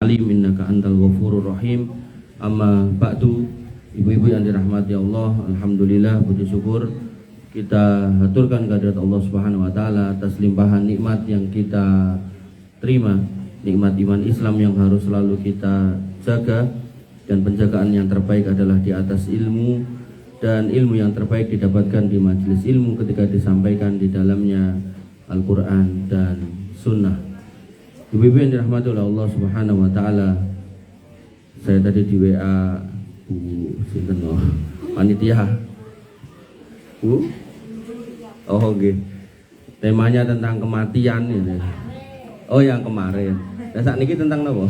Alim innaka antal ghafurur rahim. Amma ba'du, ibu-ibu yang dirahmati Allah, alhamdulillah, puji syukur kita haturkan kehadirat Allah Subhanahu wa taala atas limpahan nikmat yang kita terima, nikmat iman Islam yang harus selalu kita jaga, dan penjagaan yang terbaik adalah di atas ilmu, dan ilmu yang terbaik didapatkan di majelis ilmu ketika disampaikan di dalamnya Al-Quran dan Sunnah. Ibu-ibu yang dirahmati oleh Allah Subhanahu wa taala, saya tadi di WA Bu sinten panitia. Bu? Oh nggih. Temanya tentang kematian ini. Oh yang kemarin. Dan saat ini tentang apa?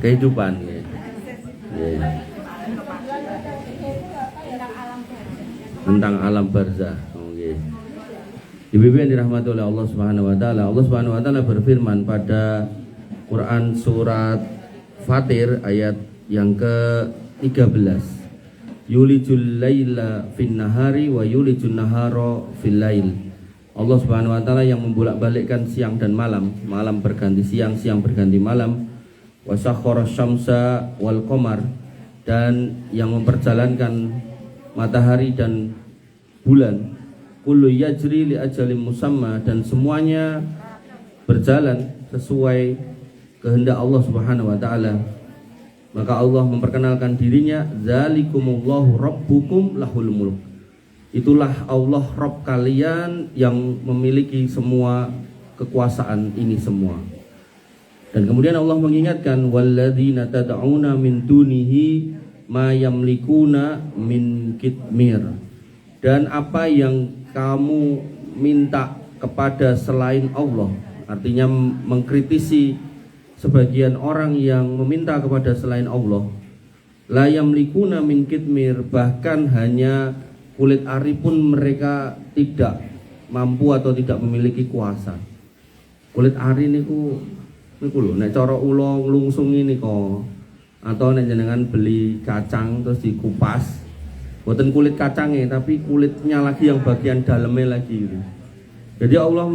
Kehidupan ya. Tentang alam barzah. Ibu-ibu yang dirahmati oleh Allah Subhanahu wa taala, Allah Subhanahu wa taala berfirman pada Quran surat Fatir ayat yang ke-13. Yulijul laila fin nahari wa yulijun nahara fil lail. Allah Subhanahu wa taala yang membolak-balikkan siang dan malam, malam berganti siang, siang berganti malam. Wa sakhkhara syamsa wal qamar, dan yang memperjalankan matahari dan bulan. Kullu yajri li ajalin musamma, dan semuanya berjalan sesuai kehendak Allah Subhanahu wa taala. Maka Allah memperkenalkan dirinya, zalikumullahu rabbukum lahul mulk. Itulah Allah Rabb kalian yang memiliki semua kekuasaan ini semua. Dan kemudian Allah mengingatkan, walladzina tad'una min dunihi ma yamlikuna min kitmir. Dan apa yang kamu minta kepada selain Allah, artinya mengkritisi sebagian orang yang meminta kepada selain Allah. La yamlikuna min kitmir, bahkan hanya kulit ari pun mereka tidak mampu atau tidak memiliki kuasa. Kulit ari niku lho, nek cara ula nglungsung ini kok, atau nek jenengan beli kacang terus dikupas, bukan kulit kacangnya, tapi kulitnya lagi yang bagian dalamnya lagi gitu. Jadi Allah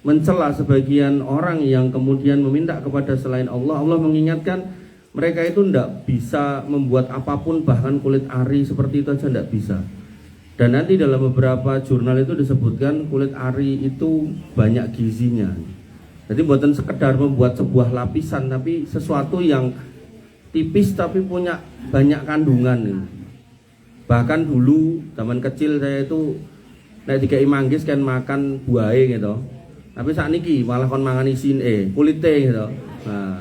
mencela sebagian orang yang kemudian meminta kepada selain Allah. Allah mengingatkan mereka itu tidak bisa membuat apapun, bahkan kulit ari seperti itu aja tidak bisa. Dan nanti dalam beberapa jurnal itu disebutkan kulit ari itu banyak gizinya. Jadi bukan sekedar membuat sebuah lapisan, tapi sesuatu yang tipis tapi punya banyak kandungan. Bahkan dulu zaman kecil saya itu nek dikai manggis kan makan buahe gitu. Tapi saat niki malah kon mangan isin kulite gitu. Nah,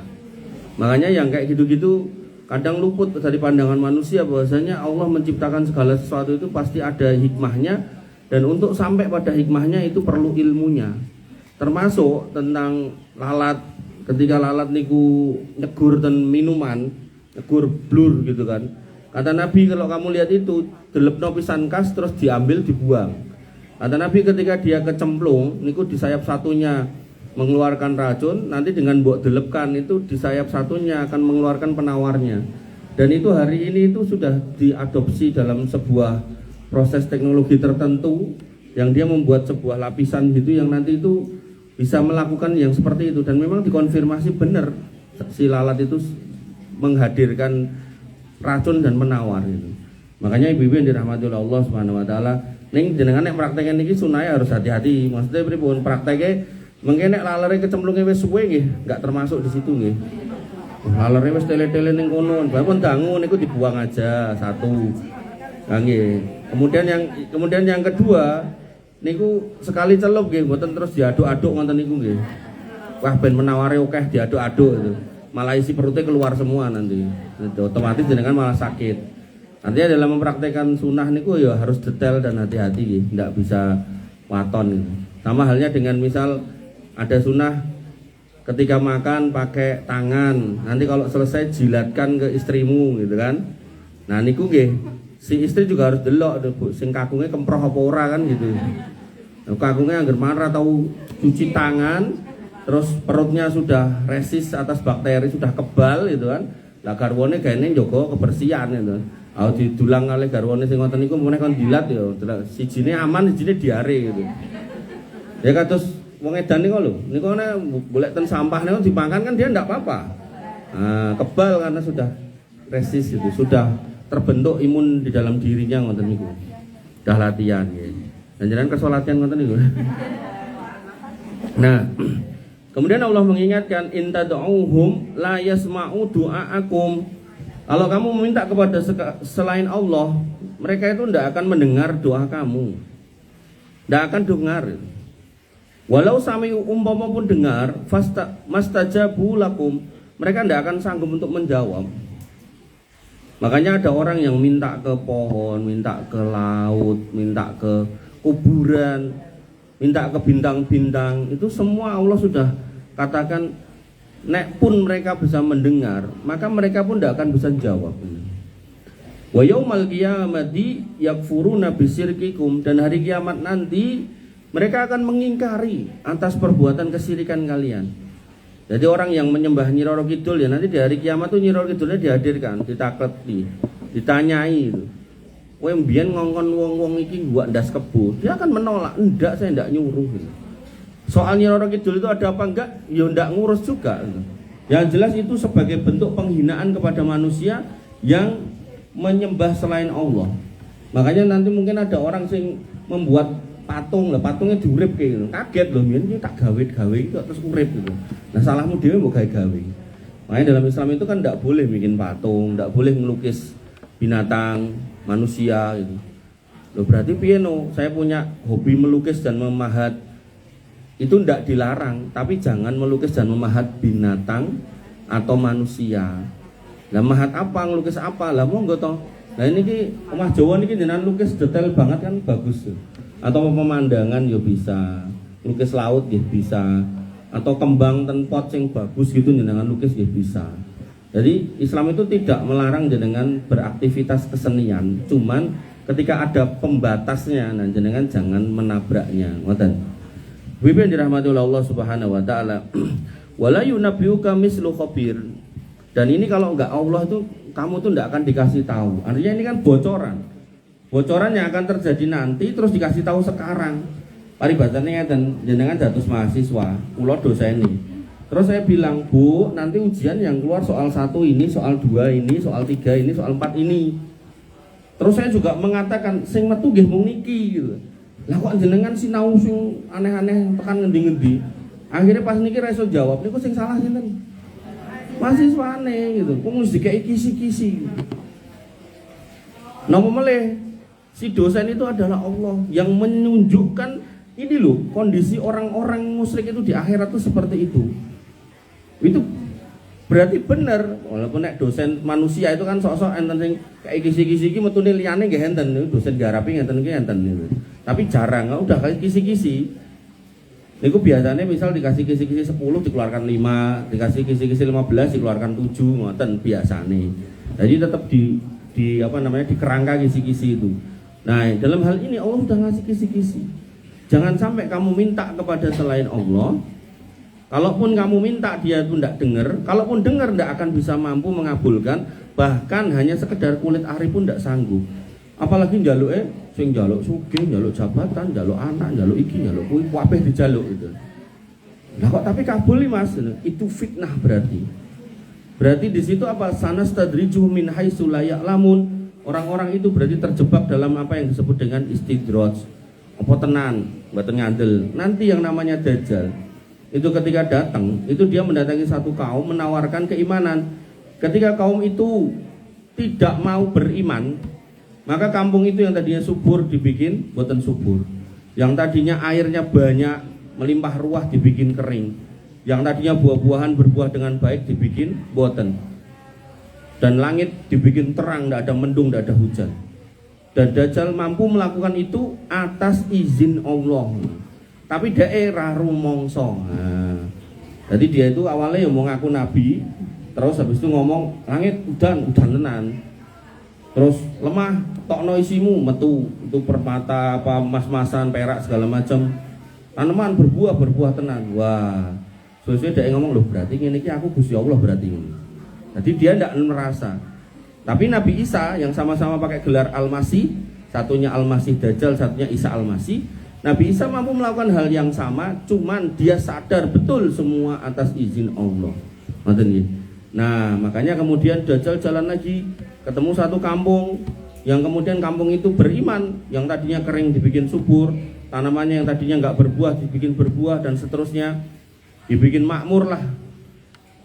makanya yang kayak gitu-gitu kadang luput dari pandangan manusia, bahwasanya Allah menciptakan segala sesuatu itu pasti ada hikmahnya, dan untuk sampai pada hikmahnya itu perlu ilmunya. Termasuk tentang lalat, ketika lalat niku nyegur dan minuman, nyegur blur gitu kan. Kata Nabi, kalau kamu lihat itu delepno pisan kas terus diambil dibuang. Kata Nabi, ketika dia kecemplung niku di sayap satunya mengeluarkan racun, nanti dengan mbok delepkan itu di sayap satunya akan mengeluarkan penawarnya. Dan itu hari ini itu sudah diadopsi dalam sebuah proses teknologi tertentu yang dia membuat sebuah lapisan gitu yang nanti itu bisa melakukan yang seperti itu. Dan memang dikonfirmasi benar si lalat itu menghadirkan racun dan menawar itu. Makanya ibu-ibu yang dirahmati oleh Allah Subhanahu wa taala, ning jenengan nek praktekan niki sunahnya harus hati-hati. Maksudnya pripun prakteke mengke nek lalere kecemplunge wis suwe nggih, enggak termasuk di situ nggih. Lalere wis tele-tele ning kono, bae dangu niku dibuang aja satu. Nah nggih. Kemudian yang kedua niku sekali celup nggih, mboten terus diaduk-aduk ngoten niku nggih. Wah ben menaware akeh diaduk-aduk itu. Malah isi perutnya keluar semua nanti. Otomatis jenengan malah sakit. Artinya dalam mempraktekkan sunnah niku ya harus detail dan hati-hati, tidak bisa waton. Sama halnya dengan misal ada sunnah ketika makan pakai tangan, nanti kalau selesai jilatkan ke istrimu gitu kan. Nah niku nggih, si istri juga harus delok sing kakungnya kemproh apa ora kan gitu. Kakungnya anggar marah tahu cuci tangan, terus perutnya sudah resist atas bakteri, sudah kebal gitu kan. Lah garwane gaene njogo kebersihan gitu. Au didulang kalih garwane sing ngoten niku meneh kon dilat ya. Sijine aman, sijine diare gitu. Ya kados wong edan niku lho, niku nek golek ten sampah niku dimakan kan dia ndak apa-apa. Nah, kebal karena sudah resist itu, sudah terbentuk imun di dalam dirinya ngoten niku. Sudah latihan ya. Dan jangan kersa latihan ngoten niku. Nah, kemudian Allah mengingatkan in tad'uhum la yasma'u du'aakum. Kalau kamu meminta kepada selain Allah, mereka itu tidak akan mendengar doa kamu. Tidak akan dengar. Walau sami umpama pun dengar, mastajabu lakum, mereka tidak akan sanggup untuk menjawab. Makanya ada orang yang minta ke pohon, minta ke laut, minta ke kuburan, minta ke bintang-bintang. Itu semua Allah sudah katakan, nek pun mereka bisa mendengar, maka mereka pun tidak akan bisa jawab. Wa yaumal qiyamati yakfuruna bisyirkikum, dan hari kiamat nanti mereka akan mengingkari atas perbuatan kesirikan kalian. Jadi orang yang menyembah Nyi Roro Kidul ya nanti di hari kiamat tuh Nyi Roro Kidulnya dihadirkan, ditakleti, ditanyai itu. Kowe mbiyen ngongkon wong-wong iki gua ndas kebo. Dia akan menolak, enggak, saya enggak nyuruh gitu. Soal Nyi Roro Kidul itu ada apa enggak? Ya enggak ngurus juga gitu. Yang jelas itu sebagai bentuk penghinaan kepada manusia yang menyembah selain Allah. Makanya nanti mungkin ada orang sing membuat patung lah, patungnya diurip kayak gitu. Kaget loh, ini tak gawe itu terus urip gitu. Nah salahmu dhewe mbok gawe. Makanya dalam Islam itu kan tidak boleh bikin patung, tidak boleh ngelukis binatang, manusia gitu. Loh berarti piye no? Saya punya hobi melukis dan memahat. Itu tidak dilarang, tapi jangan melukis dan memahat binatang atau manusia. Lah mahat apa, ngelukis apa? Lah monggo toh. Nah ini ki omah Jawa niki jenengan lukis detail banget kan bagus tuh. Atau pemandangan ya bisa, lukis laut ya bisa, atau kembang ten pot sing bagus gitu jenengan lukis ya bisa. Jadi Islam itu tidak melarang jenengan beraktivitas kesenian, cuman ketika ada pembatasnya, nah jenengan jangan menabraknya. Ngoten. Wibi dirahmati oleh Allah Subhanahu wa taala. Wala yunabbiuka mislu khabir. Dan ini kalau enggak Allah itu kamu tuh enggak akan dikasih tahu. Artinya ini kan bocoran. Bocoran yang akan terjadi nanti terus dikasih tahu sekarang. Paribatannya ngeten, jenengan dados mahasiswa, kula doseni. Terus saya bilang, "Bu, nanti ujian yang keluar soal 1 ini, soal 2 ini, soal 3 ini, soal 4 ini." Terus saya juga mengatakan, "Sing metu nggih mung niki." Gitu. Lah kok jenengan sinau sing aneh-aneh tekan ngendi-ngendi. Akhirnya pas niki ra iso jawab, niku sing salah sinten? Mahasiswane gitu. Kok mesti dikei kisi-kisi. Gitu. Napa meleh? Si dosen itu adalah Allah yang menunjukkan ini loh kondisi orang-orang musyrik itu di akhirat itu seperti itu. Itu berarti benar. Walaupun nek dosen manusia itu kan sok-sok enten sing kayak kisi-kisi iki metune liyane nggih enten dosen garapi ngenten iki enten niku. Tapi jarang udah kayak kisi-kisi. Niku biasanya misal dikasih kisi-kisi 10 dikeluarkan 5, dikasih kisi-kisi 15 dikeluarkan 7 ngoten biasane. Jadi tetap di apa namanya di kerangka kisi-kisi itu. Nah, dalam hal ini Allah sudah ngasih kisi-kisi. Jangan sampai kamu minta kepada selain Allah. Kalaupun kamu minta dia itu tidak dengar, kalaupun dengar tidak akan bisa mampu mengabulkan, bahkan hanya sekedar kulit ari pun tidak sanggup. Apalagi njaluk sing njaluk sugih, njaluk jabatan, njaluk anak, njaluk iki, njaluk kuwi, kabeh dijaluk itu. Nah kok tapi kabul Mas, itu fitnah berarti. Berarti di situ apa? Sanastadrijuhum min haitsu la ya'lamun. Orang-orang itu berarti terjebak dalam apa yang disebut dengan istidraj. Apa tenan, mboten ngandel. Nanti yang namanya Dajjal itu ketika datang, itu dia mendatangi satu kaum menawarkan keimanan. Ketika kaum itu tidak mau beriman, maka kampung itu yang tadinya subur dibikin mboten subur. Yang tadinya airnya banyak, melimpah ruah dibikin kering. Yang tadinya buah-buahan berbuah dengan baik dibikin mboten. Dan langit dibikin terang, tidak ada mendung, tidak ada hujan. Dan Dajjal mampu melakukan itu atas izin Allah. Tapi daerah rumongso. Nah, jadi dia itu awalnya mau ngaku nabi, terus habis itu ngomong langit udan tenan. Terus lemah, tokno isimu metu, itu permata apa mas-masan, perak segala macam. Tanaman berbuah tenan. Wah, sesuai dia ngomong loh berarti ini aku Gusti Allah berarti ini. Jadi dia tidak merasa. Tapi Nabi Isa yang sama-sama pakai gelar Al-Masih, satunya Al-Masih Dajjal, satunya Isa Al-Masih. Nabi Isa mampu melakukan hal yang sama, cuman dia sadar betul semua atas izin Allah. Nah, makanya kemudian Dajjal jalan lagi, ketemu satu kampung, yang kemudian kampung itu beriman, yang tadinya kering dibikin subur, tanamannya yang tadinya nggak berbuah dibikin berbuah, dan seterusnya dibikin makmur lah.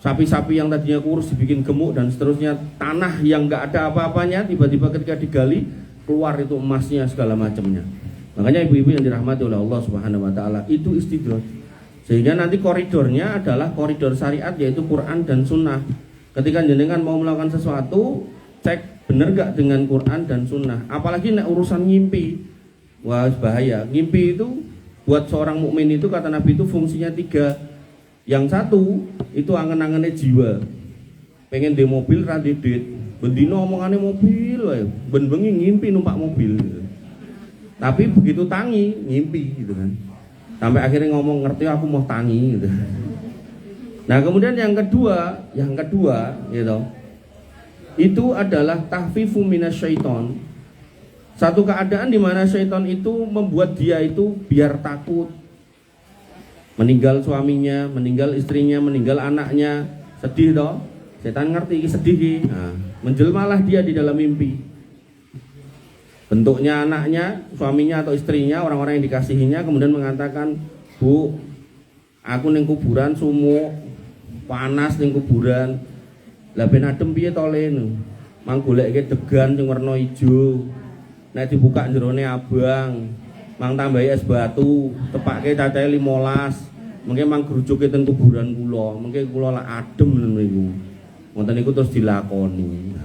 Sapi-sapi yang tadinya kurus dibikin gemuk, dan seterusnya. Tanah yang nggak ada apa-apanya tiba-tiba ketika digali keluar itu emasnya segala macamnya. Makanya ibu-ibu yang dirahmati oleh Allah Subhanahu wa taala, itu istidraj. Sehingga nanti koridornya adalah koridor syariat, yaitu Quran dan Sunnah. Ketika jenengan mau melakukan sesuatu, cek bener gak dengan Quran dan Sunnah. Apalagi nek urusan ngimpi, wah bahaya. Ngimpi itu buat seorang mukmin itu, kata Nabi, itu fungsinya 3. Yang satu itu angen-angennya jiwa, pengen di mobil radidit, bendino omongannya mobil, ben bengi ngimpi numpak mobil. Tapi begitu tangi ngimpi gitu kan, sampai akhirnya ngomong, ngerti aku mau tangi gitu. Nah kemudian yang kedua gitu, itu adalah tahfifu minasyaiton. Satu keadaan di mana syaitan itu membuat dia itu biar takut, meninggal suaminya, meninggal istrinya, meninggal anaknya, sedih toh. Setan ngerti sedih, nah, menjelmalah dia di dalam mimpi. Bentuknya anaknya, suaminya atau istrinya, orang-orang yang dikasihinya, kemudian mengatakan, "Bu, aku ning kuburan sumuk, panas ning kuburan. Lah ben adem piye to le? Mang goleke degan sing werna ijo. Nek dibuka jerone abang, mang tambahi es batu, tepake cacahe 15. Mengke mang grujuke teng kuburan kula, mengke kula lak adem niku." Wonten niku terus dilakoni.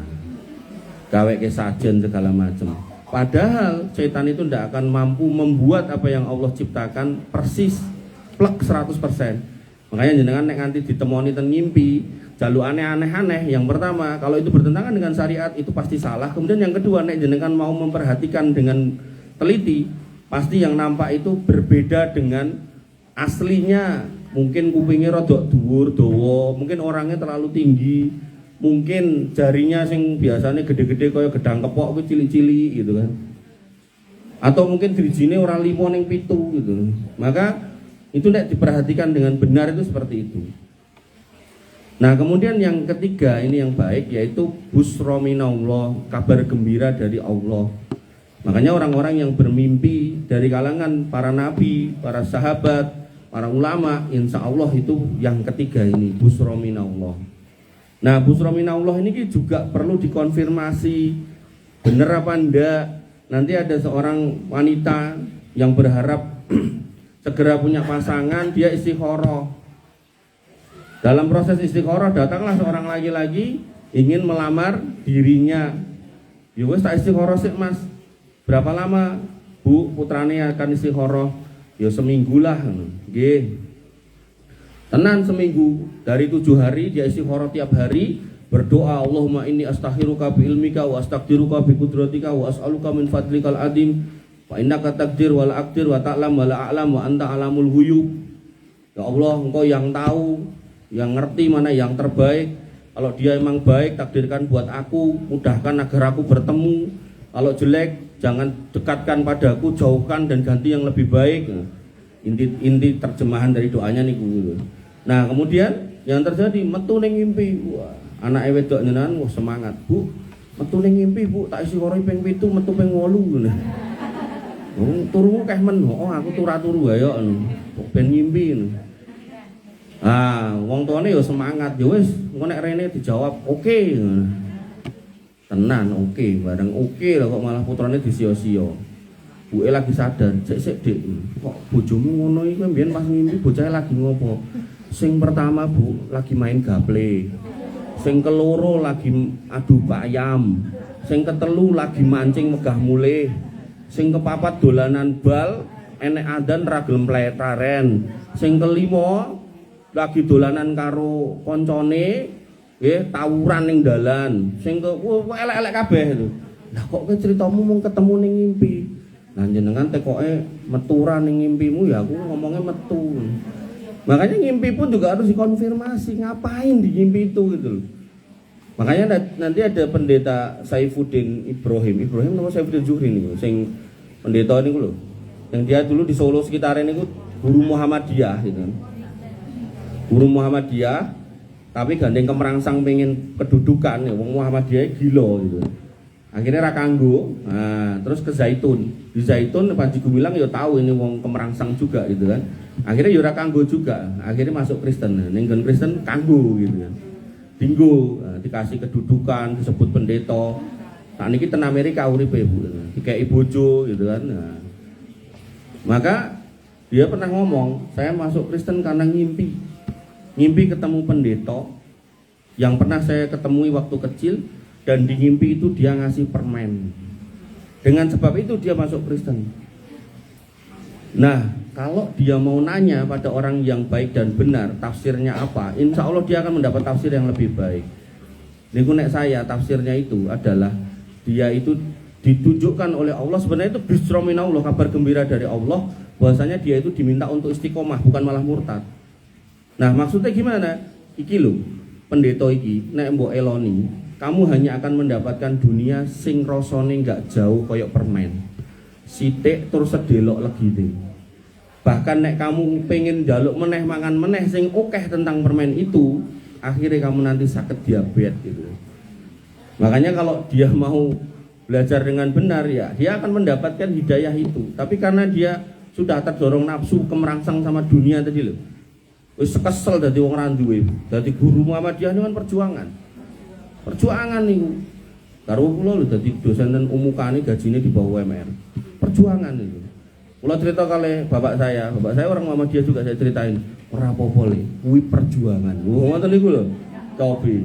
Gaweke sajen segala macam. Padahal setan itu tidak akan mampu membuat apa yang Allah ciptakan persis plek 100%. Makanya jenengan nek nganti ditemoni ten ngimpi, jalukane aneh-aneh. Yang pertama, kalau itu bertentangan dengan syariat itu pasti salah. Kemudian yang kedua, nek jenengan mau memperhatikan dengan teliti, pasti yang nampak itu berbeda dengan aslinya. Mungkin kupingnya rodok dhuwur dawa, mungkin orangnya terlalu tinggi, mungkin jarinya sing biasanya gede-gede kaya gedang kepok kuwi cilik-cilik gitu kan. Atau mungkin dirijine ora 5 ning 7 gitu. Maka itu nek diperhatikan dengan benar itu seperti itu. Nah, kemudian yang ketiga ini yang baik, yaitu busra minallah, kabar gembira dari Allah. Makanya orang-orang yang bermimpi dari kalangan para nabi, para sahabat, para ulama, insya Allah itu yang ketiga ini, busra minallah. Nah, busra minallah ini juga perlu dikonfirmasi benar apa enggak. Nanti ada seorang wanita yang berharap segera punya pasangan, dia istikharah. Dalam proses istikharah datanglah seorang laki-laki ingin melamar dirinya. Ya wis tak istikharah sik Mas. Berapa lama Bu putrane akan istikharah? Ya seminggu lah. Nggih. Tenan seminggu, dari 7 hari dia istikharah tiap hari, berdoa, Allahumma inni astakhiruka bi ilmika wa astaqdiruka bi qudratika wa as'aluka min fadlikal adim wa innaka taqdir wa la aqdir wa ta'lam wa la a'lam wa anta alamul ghuyub. Ya Allah, Engkau yang tahu, yang ngerti mana yang terbaik. Kalau dia emang baik, takdirkan buat aku, mudahkan agar aku bertemu. Kalau jelek, jangan dekatkan padaku, jauhkan dan ganti yang lebih baik. Inti terjemahan dari doanya nih gitu. Nah, kemudian yang terjadi metu ning ngimpi. Wah, anak wedok jenengan wah semangat, Bu. Metu ning ngimpi, Bu, tak isi koroi ping 7, metu ping 8 ngono. Turumu keh men, oh aku turu wae yo kok ben ngimpi ngono. Ah, wong tuane ya semangat, ya wis engko nek rene dijawab oke. Tenan oke, bareng oke lah kok malah putrane disia-sia. Buke lagi sadar, sik Dik, kok bojomu ngono iki mbiyen pas ngimpi bocahe lagi ngopo? Sing pertama Bu lagi main gaple. Sing keloro lagi adu ayam. Sing ketelu lagi mancing megah mulih. Sing kepapat dolanan bal, enek adan ra gelem pletaren. Sing kelima lagi dolanan karo koncone, nggih, tawuran ning dalan. Sing elek-elek kabeh lho. Lah kok kowe critamu mung ketemu ning ngimpi. Lah jenengan tekoke meturan ning ngimpimu, ya aku ngomongnya metu. Makanya ngimpi pun juga harus dikonfirmasi, ngapain di ngimpi itu gitu loh. Makanya nanti ada pendeta Saifuddin Ibrahim nama Saifuddin Zuhri nih, sing pendeta ini loh. Yang dia dulu di Solo sekitaran itu guru Muhammadiyah gitu kan. Guru Muhammadiyah tapi gandeng kemerangsang pengen kedudukan ya wong Muhammadiyah gila gitu. Akhirnya ra kanggo. Nah, terus ke Zaitun. Di Zaitun Panji Gumilang ya tahu ini wong kemerangsang juga gitu kan. Akhirnya ya ra kanggo juga. Akhirnya masuk Kristen. Ning Kristen kanggo gitu kan. Dinggo, dikasih kedudukan, disebut pendeta. Nah niki ten Amerika uripe Bu. Dikei bojo gitu kan. Nah, maka dia pernah ngomong, saya masuk Kristen karena ngimpi. Ngimpi ketemu pendeta yang pernah saya ketemui waktu kecil. Dan di mimpi itu dia ngasih permen. Dengan sebab itu dia masuk Kristen. Nah, kalau dia mau nanya pada orang yang baik dan benar tafsirnya apa, insya Allah dia akan mendapat tafsir yang lebih baik. Niku nek saya tafsirnya itu adalah dia itu ditunjukkan oleh Allah, sebenarnya itu bisra minallah, kabar gembira dari Allah bahwasanya dia itu diminta untuk istiqomah, bukan malah murtad. Nah, maksudnya gimana? Iki lho, pendeta iki nek mbok eloni kamu hanya akan mendapatkan dunia sing rasane enggak jauh koyok permen. Sithik terus sedelok legine. Bahkan nek kamu pengen njaluk meneh mangan meneh sing akeh tentang permen itu, akhirnya kamu nanti sakit diabetes gitu. Makanya kalau dia mau belajar dengan benar ya, dia akan mendapatkan hidayah itu. Tapi karena dia sudah terdorong nafsu kemerangsang sama dunia tadi loh. Wis kesel dadi wong ra duwe. Dadi guru Muhammadiyah ini kan perjuangan. Perjuangan niku. Karo kula lho dadi dosen ten umukane gajine di bawah UMR. Perjuangan itu. Kula cerita kali bapak saya orang Muhammadiyah juga saya ceritain. Ora apa-apa le, kuwi perjuangan. Ngoten niku lho. Tobi.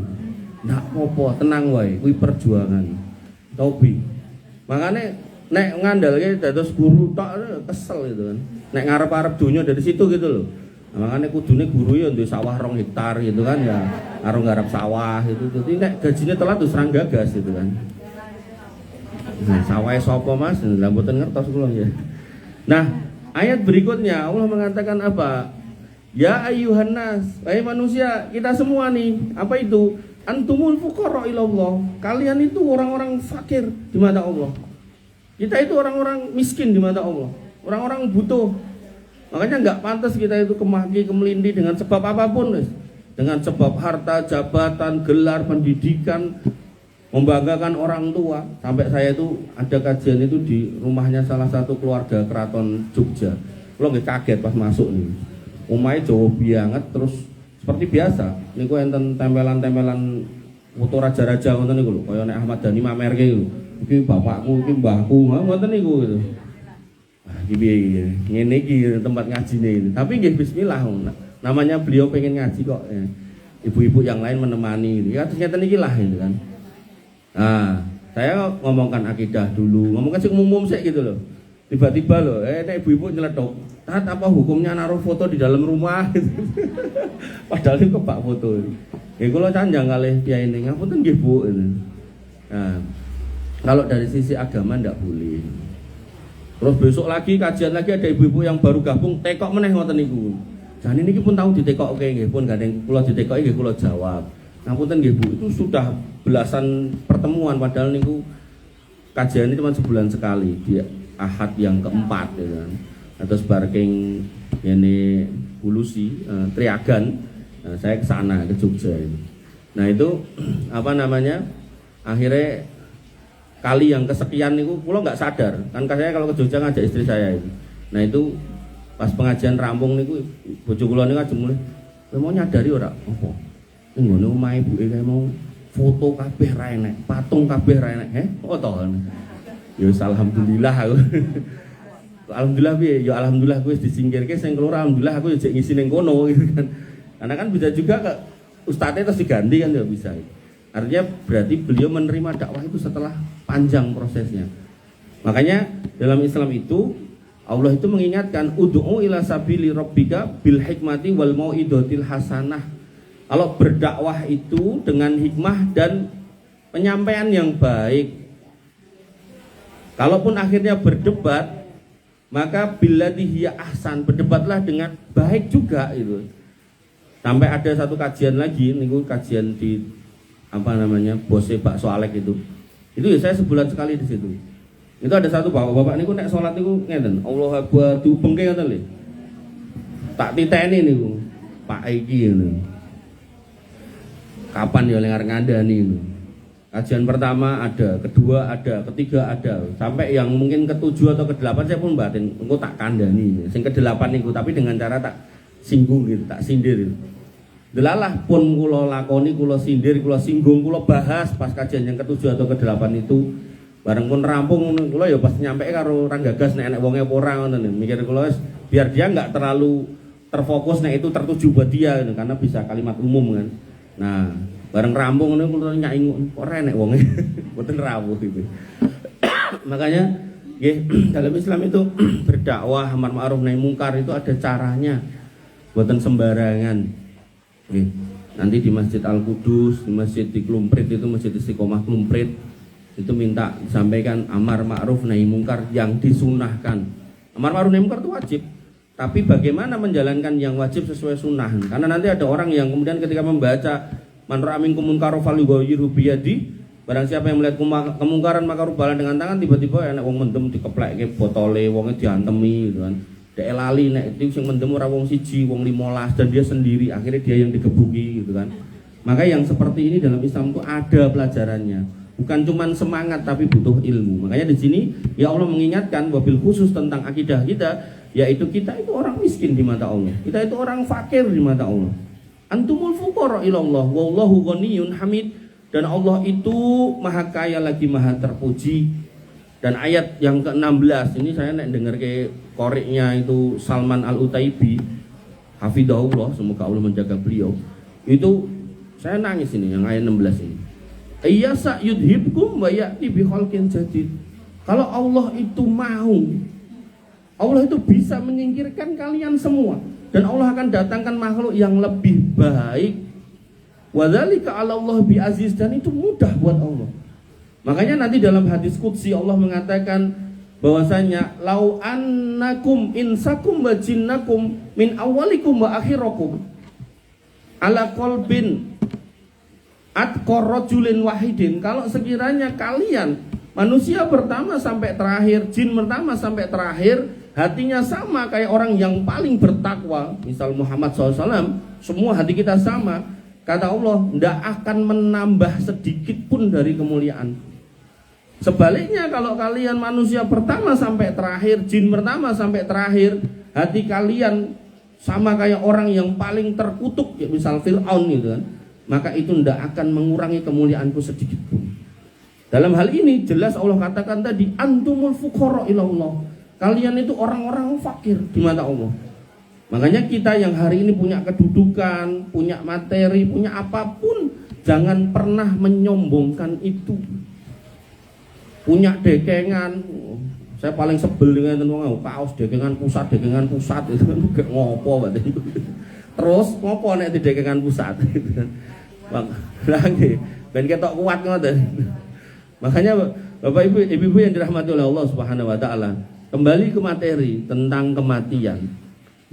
Ndak apa-apa, tenang wae, kuwi perjuangan. Tobi. Makane nek ngandalke dados guru tok kesel gitu kan. Nek ngarep-arep donya dari situ gitu loh. Nah, makanya kudune guru ya duwe sawah 2 hektar gitu kan ya, karo garap sawah itu. Jadi nek gajine telat tuh serang gagas gitu kan. Nah, sawahe sapa Mas? Lah mboten ngertos kula ya. Nah, ayat berikutnya Allah mengatakan apa? Ya ayyuhan nas, wahai manusia, kita semua nih, apa itu? Antumul fuqara ilallah. Kalian itu orang-orang fakir di mata Allah. Kita itu orang-orang miskin di mata Allah. Orang-orang butuh. Makanya nggak pantas kita itu kemaki, kemelindi dengan sebab apapun, dengan sebab harta, jabatan, gelar, pendidikan, membanggakan orang tua. Sampai saya itu ada kajian itu di rumahnya salah satu keluarga keraton Jogja. Kalau nggak kaget pas masuk nih, umai Jawa banget terus seperti biasa. Niku enten tempelan-tempelan foto raja-raja ngoten niku lho, kaya nek Ahmad Dhani mamerke lho. Iki bapakku, iki mbahku, ngoten niku gitu. Ngene iki tempat ngajine ini. Tapi nggih bismillah. Namanya beliau pengen ngaji kok. Ibu-ibu yang lain menemani gitu. Ya ternyata niki lah gitu kan. Nah, saya ngomongkan akidah dulu, ngomongkan sing umum sik gitu loh. Tiba-tiba loh, nek ibu-ibu nyeletuk, "Tat, apa hukumnya naruh foto di dalam rumah?" gitu. Padahal itu kebak foto. Ya kula canjang kalih kiai ning, ngapunten nggih Bu. Nah, kalau dari sisi agama ndak boleh. Terus besok lagi kajian lagi ada ibu-ibu yang baru gabung tekok meneh ngoten niku. Jane niki pun tahu ditekokke nggih pun gandeng kula ditekoki nggih kula jawab. Ngapunten nggih Bu, itu sudah belasan pertemuan padahal niku kajian ini cuma sebulan sekali di Ahad yang keempat ya kan. Terus barking ini Bulusi Triagan. Nah, saya ke sana ke Jogja ini. Nah, itu apa namanya? Akhirnya kali yang kesekian niku kula nggak sadar kan saya kalau ke Jogja ngajak istri saya itu. Nah itu pas pengajian rampung niku bojo kula niku ajeng mulih mau nyadari ora apa ning ngene omahe ibuke kae mau foto kabeh ra enek, patung kabeh ra enek. Oh toh. Ya alhamdulillah aku. Alhamdulillah piye? Ya alhamdulillah aku wis disingkirke sing keluar alhamdulillah aku jek ngisi ning kono gitu kan. Karena kan bisa juga ke ustadznya terus diganti kan ya bisa. Artinya berarti beliau menerima dakwah itu setelah panjang prosesnya. Makanya dalam Islam itu Allah itu mengingatkan ud'u ila sabili rabbika bil hikmati wal mau'izatil hasanah. Kalau berdakwah itu dengan hikmah dan penyampaian yang baik. Kalaupun akhirnya berdebat, maka billadzi hiya ahsan, berdebatlah dengan baik juga itu. Sampai ada satu kajian lagi, niku kajian di apa namanya bosnya Bakso Alek itu ya saya sebulan sekali di situ. Itu ada satu bapak-bapak niku nek salat niku ngeten, Allahu Akbar diubengke ngoten lho. Tak titeni niku. Pak iki ngono. Kapan ya lengar ngandani niku. Kajian pertama ada, kedua ada, ketiga ada, sampai yang mungkin ketujuh atau kedelapan saya pun batin, engko tak kandani. Sing kedelapan niku tapi dengan cara tak singgung gitu, tak sindir gitu. Delalah pun kula lakoni, kula sindir, kula singgung, kula bahas pas kajian yang ketujuh atau kedelapan itu. Bareng pun rampung kula ya pas nyampe karo orang gagas nek enek wonge apa ora ngoten. Mikir kula biar dia enggak terlalu terfokus nek itu tertuju buat dia gitu, karena bisa kalimat umum kan. Nah, bareng rampung ngono kula nyanyi ora enek wonge. Mboten rawuh gitu. Makanya nggih dalam Islam itu berdakwah amar ma'ruf nahi mungkar itu ada caranya. Mboten sembarangan. Nggih. Nanti di Masjid Al-Qudus, di Masjid di Klumprit itu Masjid Istiqomah Klumprit itu minta disampaikan amar ma'ruf nahi mungkar yang disunahkan. Amar ma'ruf nahi mungkar itu wajib, tapi bagaimana menjalankan yang wajib sesuai sunnah. Karena nanti ada orang yang kemudian ketika membaca man ra'a minkum munkaran falyughayyirhu biyadi, barang siapa yang melihat kemungkaran maka rubahlah dengan tangan, tiba-tiba enek wong mendem dikeplekke botole, wonge diantemi gitu kan. Dek lali nek itu sing mendem ora wong siji, wong 15 dan dia sendiri, akhirnya dia yang digebuki gitu kan. Maka yang seperti ini dalam Islam itu ada pelajarannya. Bukan cuma semangat tapi butuh ilmu. Makanya di sini ya Allah mengingatkan wabil khusus tentang akidah kita, yaitu kita itu orang miskin di mata Allah. Kita itu orang fakir di mata Allah. Antumul fuqara ilallah wallahu ghaniyyun hamid, dan Allah itu maha kaya lagi maha terpuji. Dan ayat yang ke-16 ini saya nek denger ke koriknya itu Salman Al-Utaibi hafidahullah, semoga Allah menjaga beliau. Itu saya nangis ini yang ayat 16 ini. Iyasa yudhibkum wa ya'ti bi khalqin jadid. Kalau Allah itu mau, Allah itu bisa menyingkirkan kalian semua, dan Allah akan datangkan makhluk yang lebih baik. Wa dzalika 'ala Allah bi aziz, dan itu mudah buat Allah. Makanya nanti dalam hadis qudsi Allah mengatakan bahwasanya lau annakum insakum wa jinnakum min awwalikum wa akhirakum ala qalbin atqarrajulin wahidin, kalau sekiranya kalian manusia pertama sampai terakhir, jin pertama sampai terakhir, hatinya sama kayak orang yang paling bertakwa, misal Muhammad SAW, semua hati kita sama, kata Allah, tidak akan menambah sedikit pun dari kemuliaan. Sebaliknya kalau kalian manusia pertama sampai terakhir, jin pertama sampai terakhir, hati kalian sama kayak orang yang paling terkutuk, ya misal Fir'aun gitu kan, maka itu tidak akan mengurangi kemuliaanku sedikit pun. Dalam hal ini jelas Allah katakan tadi antumul fuqara ilallah, kalian itu orang-orang fakir di mata Allah. Makanya kita yang hari ini punya kedudukan, punya materi, punya apapun, jangan pernah menyombongkan itu. Punya dekengan, saya paling sebel dengan kaos dekengan pusat itu kan ngopo berarti. Terus ngopo nek di dekengan pusat gitu kan. Lagi ben ketok kuat ngoten. Makanya Bapak Ibu yang dirahmati oleh Allah Subhanahu wa taala, kembali ke materi tentang kematian.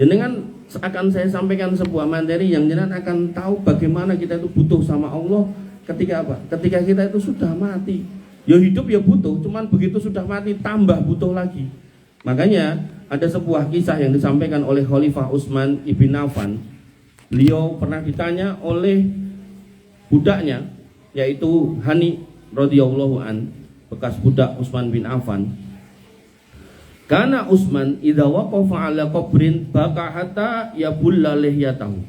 Jenengan akan saya sampaikan sebuah materi yang jenengan akan tahu bagaimana kita itu butuh sama Allah ketika apa? Ketika kita itu sudah mati. Ya hidup ya butuh, cuman begitu sudah mati tambah butuh lagi. Makanya ada sebuah kisah yang disampaikan oleh Khalifah Utsman ibn Affan. Beliau pernah ditanya oleh budaknya, yaitu Hani radhiyallahu an, bekas budak Utsman bin Affan. Karena Utsman idza waqafa ala qabrin baka hatta yabulla lihyatahu.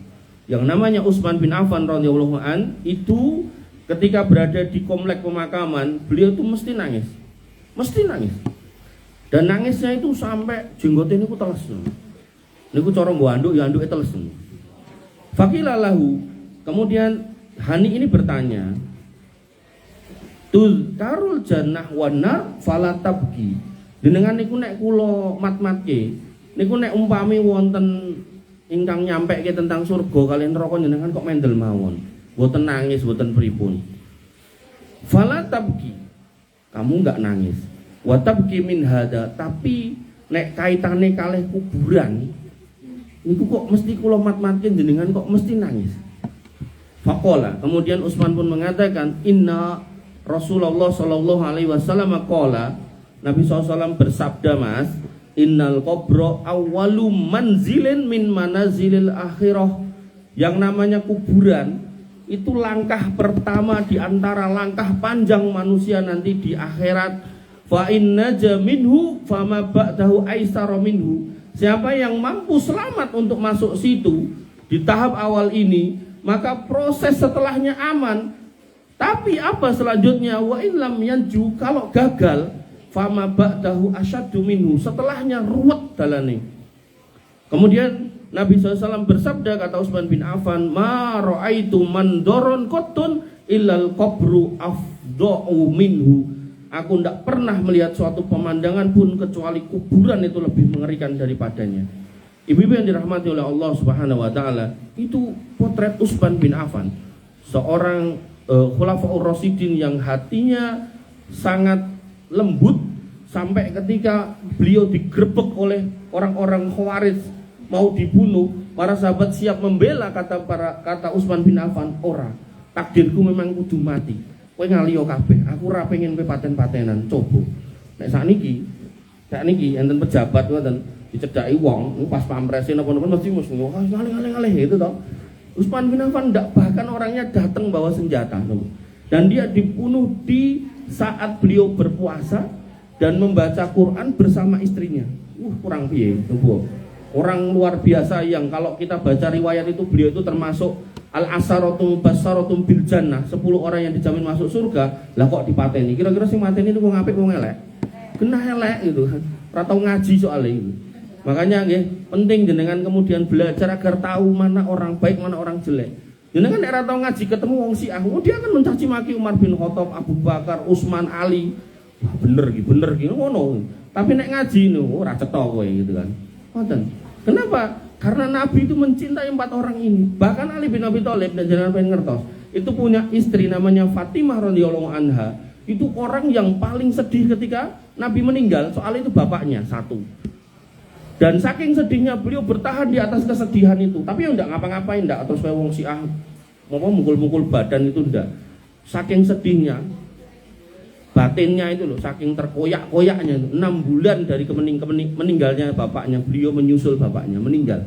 Yang namanya Utsman bin Affan radhiyallahu an itu ketika berada di komplek pemakaman, beliau itu mesti nangis. Mesti nangis. Dan nangisnya itu sampai jenggotnya niku teles. Niku cara mbok anduk ya anduke teles. Fakilalahu, kemudian Hani ini bertanya, Tuzkarul jannah wanar falatabki. Dengan niku nek kula mat-matke, niku nek umpami wonten ingkang nyampe ke tentang surga kalian neraka jenengan kok mendel mawon. Mboten nangis, mboten pripun. Falatabki, kamu enggak nangis. Watabki min hada, tapi nek kaitane kalih kuburan niku kok mesti kula mat-matke jenengan kok mesti nangis. Faqala, kemudian Utsman pun mengatakan, inna Rasulullah sallallahu alaihi wasallam qala, Nabi SAW bersabda, Mas, innal qabra awwalu manzilin min manazilil akhirah. Yang namanya kuburan itu langkah pertama di antara langkah panjang manusia nanti di akhirat. Fa inna jaminhu fama ba'dahu aisara minhu. Siapa yang mampu selamat untuk masuk situ di tahap awal ini, maka proses setelahnya aman. Tapi apa selanjutnya? Wa illam yanju, kalau gagal, fama ba'dahu asyaddu minhu, setelahnya ruwet dalane. Kemudian Nabi SAW bersabda, kata Utsman bin Affan, ma ra'aitu mandoron qatun illal qabru afda'u minhu. Aku tidak pernah melihat suatu pemandangan pun kecuali kuburan itu lebih mengerikan daripadanya. Ibu-ibu yang dirahmati oleh Allah Subhanahu wa taala, itu potret Utsman bin Affan, seorang Khulafaur Rasyidin yang hatinya sangat lembut, sampai ketika beliau digerebek oleh orang-orang Khawarij mau dibunuh, para sahabat siap membela. Kata Utsman bin Affan, ora, takdirku memang kudu mati. Kowe ngaliyo kabeh, aku ora pengen kowe paten-patenan, coba. Nek sakniki enten pejabat ngoten dicedhaki wong, pas pamprese napa-napa mesti ngalih-ngalih gitu toh. Utsman bin Affan enggak, bahkan orangnya datang bawa senjata, dan dia dibunuh di saat beliau berpuasa dan membaca Quran bersama istrinya. Kurang piye, orang luar biasa yang kalau kita baca riwayat itu, beliau itu termasuk al-asaratum basaratum bil jannah, 10 orang yang dijamin masuk surga. Lah kok dipateni? Kira-kira sing mateni itu wong apik wong elek? Genah elek gitu kan. Ora tau ngaji soalnya itu. Makanya nggih, penting jenengan kemudian belajar agar tahu mana orang baik, mana orang jelek. Jenengan nek ora tau ngaji ketemu wong Syiah, dia akan mencaci maki Umar bin Khattab, Abu Bakar, Utsman, Ali. Wah, bener iki ngono. Tapi nek ngaji niku ora cetha kowe gitu kan. Ngoten. Kenapa? Karena Nabi itu mencintai 4 orang ini. Bahkan Ali bin Abi Thalib, dan jangan pengen ngertos, itu punya istri namanya Fatimah radhiyallahu anha. Itu orang yang paling sedih ketika Nabi meninggal, soal itu bapaknya satu. Dan saking sedihnya beliau bertahan di atas kesedihan itu. Tapi yang enggak ngapa-ngapain, enggak terus kayak wong Syiah mau mukul-mukul badan itu enggak. Saking sedihnya, batinnya itu loh, saking terkoyak-koyaknya, 6 bulan dari meninggalnya bapaknya, beliau menyusul bapaknya meninggal.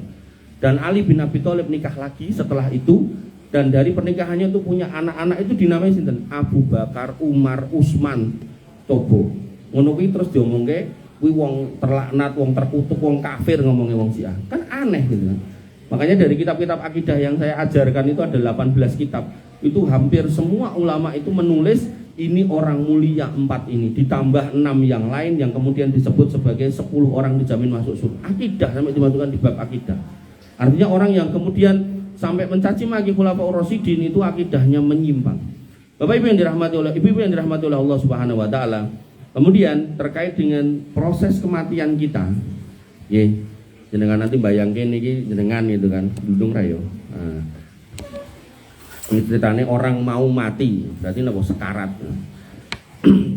Dan Ali bin Abi Thalib nikah lagi setelah itu, dan dari pernikahannya itu punya anak-anak itu dinamai sinten? Abu Bakar, Umar, Utsman. Coba ngono kuwi terus diomongke kuwi wong terlaknat, wong terkutuk, wong kafir ngomongnya wong Syiah. Kan aneh gitu kan. Makanya dari kitab-kitab akidah yang saya ajarkan itu ada 18 kitab. Itu hampir semua ulama itu menulis ini orang mulia 4 ini, ditambah 6 yang lain yang kemudian disebut sebagai 10 orang dijamin masuk surga. Akidah sampai dimasukkan di bab akidah. Artinya orang yang kemudian sampai mencaci maki Khulafaur Rasyidin itu akidahnya menyimpang. Bapak Ibu yang dirahmati oleh Allah Subhanahu wa taala. Kemudian terkait dengan proses kematian kita. Nggih. Jenengan nanti bayangke niki jenengan gitu kan, dudung ra yo. Nah. Ini ceritanya orang mau mati, berarti napa sekarat.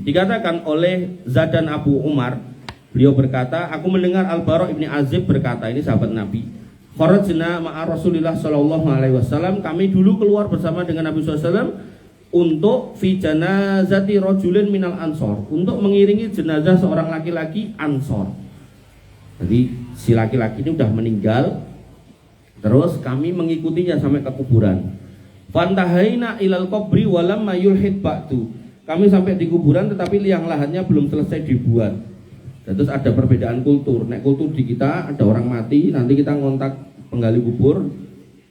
Dikatakan oleh Zadan Abu Umar, beliau berkata, aku mendengar Al-Bara' ibni Azib berkata, ini sahabat Nabi, kharajna ma'a Rasulillah sallallahu alaihi wasallam, kami dulu keluar bersama dengan Nabi SAW untuk fi janazati rajulin minal ansor, untuk mengiringi jenazah seorang laki-laki ansor. Jadi si laki-laki ini udah meninggal, terus kami mengikutinya sampai ke kuburan. Fantahaina ilal qabri walam mayulhid ba'du. Kami sampai di kuburan tetapi liang lahatnya belum selesai dibuat. Dan terus ada perbedaan kultur. Nek kultur di kita ada orang mati, nanti kita ngontak penggali kubur,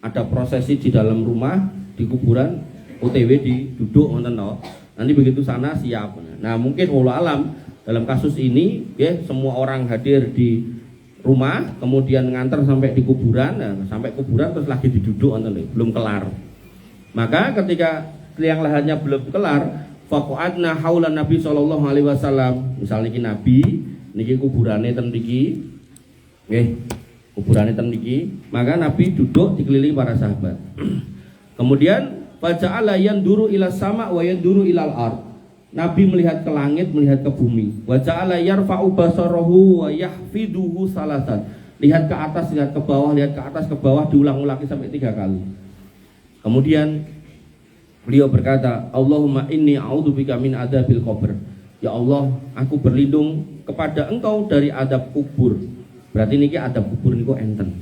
ada prosesi di dalam rumah, di kuburan, OTW diduduk ngoten no. Nanti begitu sana siap. Nah, mungkin wallahu alam dalam kasus ini ya semua orang hadir di rumah, kemudian nganter sampai di kuburan, nah, sampai kuburan terus lagi diduduk ngoten lho, belum kelar. Maka ketika liang lahatnya belum kelar, faqadna haula Nabi sallallahu alaihi wasallam. Misal niki Nabi, niki kuburane ten mriki. Nggih, kuburane ten mriki, maka Nabi duduk dikelilingi para sahabat. Kemudian faja'ala yanduru ila sama wa yanduru ilal ard. Nabi melihat ke langit, melihat ke bumi. Wa ja'ala yarfa'u basarahu wa yahfiduhu salasan. Lihat ke atas, lihat ke bawah, lihat ke atas, ke bawah, diulang-ulang sampai 3 kali. Kemudian beliau berkata, Allahumma inni a'udzubika min adzabil qabr. Ya Allah, aku berlindung kepada Engkau dari adab kubur. Berarti niki adab kubur niku enten.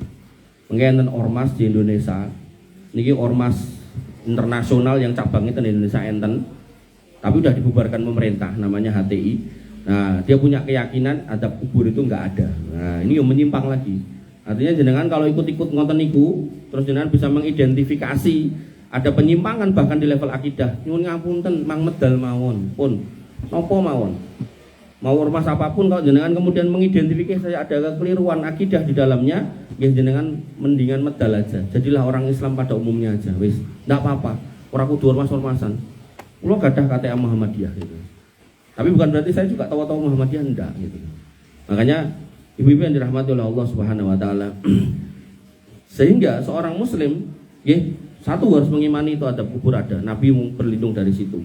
Mengke enten ormas di Indonesia. Niki ormas internasional yang cabangnya di Indonesia enten. Tapi udah dibubarkan pemerintah, namanya HTI. Nah, dia punya keyakinan adab kubur itu enggak ada. Nah, ini yang menyimpang lagi. Artinya jenengan kalau ikut-ikut ngonten niku, terus jenengan bisa mengidentifikasi ada penyimpangan bahkan di level akidah. Nyuwun ngapunten, mang medal mawon, pun napa mawon. Mau ormas apapun kalau jenengan kemudian mengidentifikasi ada kekeliruan akidah di dalamnya, ya jenengan mendingan medal aja. Jadilah orang Islam pada umumnya aja, wis. Enggak apa-apa. Ora kudu ormas-ormasan. Kula gadah KTA Muhammadiyah gitu. Tapi bukan berarti saya juga tahu-tahu Muhammadiyah enggak gitu. Makanya ibu-ibu yang dirahmati oleh Allah Subhanahu wa taala. Sehingga seorang muslim, nggih, satu harus mengimani itu ada kubur ada. Nabi berlindung dari situ.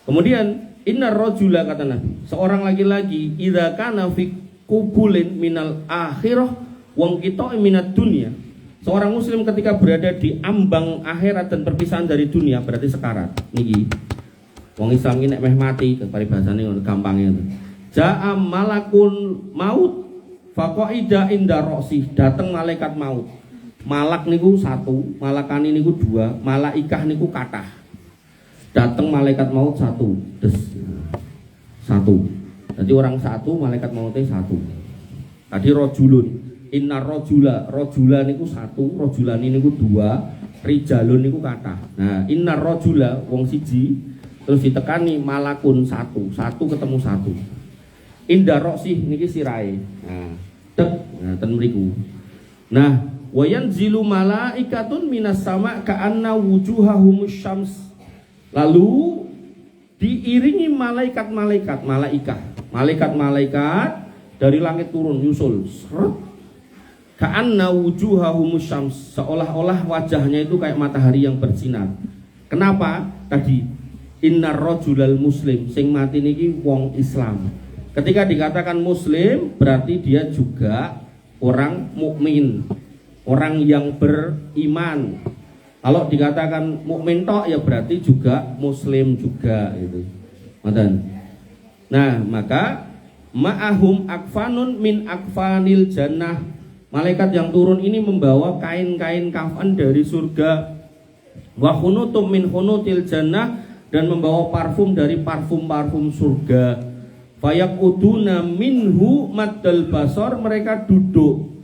Kemudian innar rajula kata Nabi, seorang laki-laki idza kana fi qubulin minal akhirah wong kita minat dunia. Seorang muslim ketika berada di ambang akhirat dan perpisahan dari dunia berarti sekarat. Niki. Wong Islam iki nek meh mati paribasane ngono gampangnya itu. Ja'a malakun maut faqaida inda ra'si, datang malaikat maut. Malak niku satu, malakani niku dua, malaikah niku kathah. Datang malaikat maut satu, des. Satu. Jadi orang satu, malaikat mautnya satu. Tadi rojulun, inna rojula niku satu, rojulani niku dua, rijalun niku kathah. Nah, inna rojula wong siji, terus ditekani malakun satu, satu ketemu satu. Indah roksih niki sirai. Nah, tek, nah ten mriku. Nah, wayan zilu malaikatun minas sama ka'anna wujuhahum syams. Lalu diiringi malaikat-malaikat dari langit turun nyusul. Ka'anna wujuhahum syams, seolah-olah wajahnya itu kayak matahari yang bersinar. Kenapa? Tadi innar rajulal muslim sing mati niki wong Islam. Ketika dikatakan muslim berarti dia juga orang mukmin, orang yang beriman. Kalau dikatakan mukmin tok ya berarti juga muslim juga gitu. Nah, maka ma'ahum akfanun min akfanil jannah. Malaikat yang turun ini membawa kain-kain kafan dari surga. Wa hunutum min hunutil jannah, dan membawa parfum dari parfum-parfum surga. Fayaquduna minhu maddal basar, mereka duduk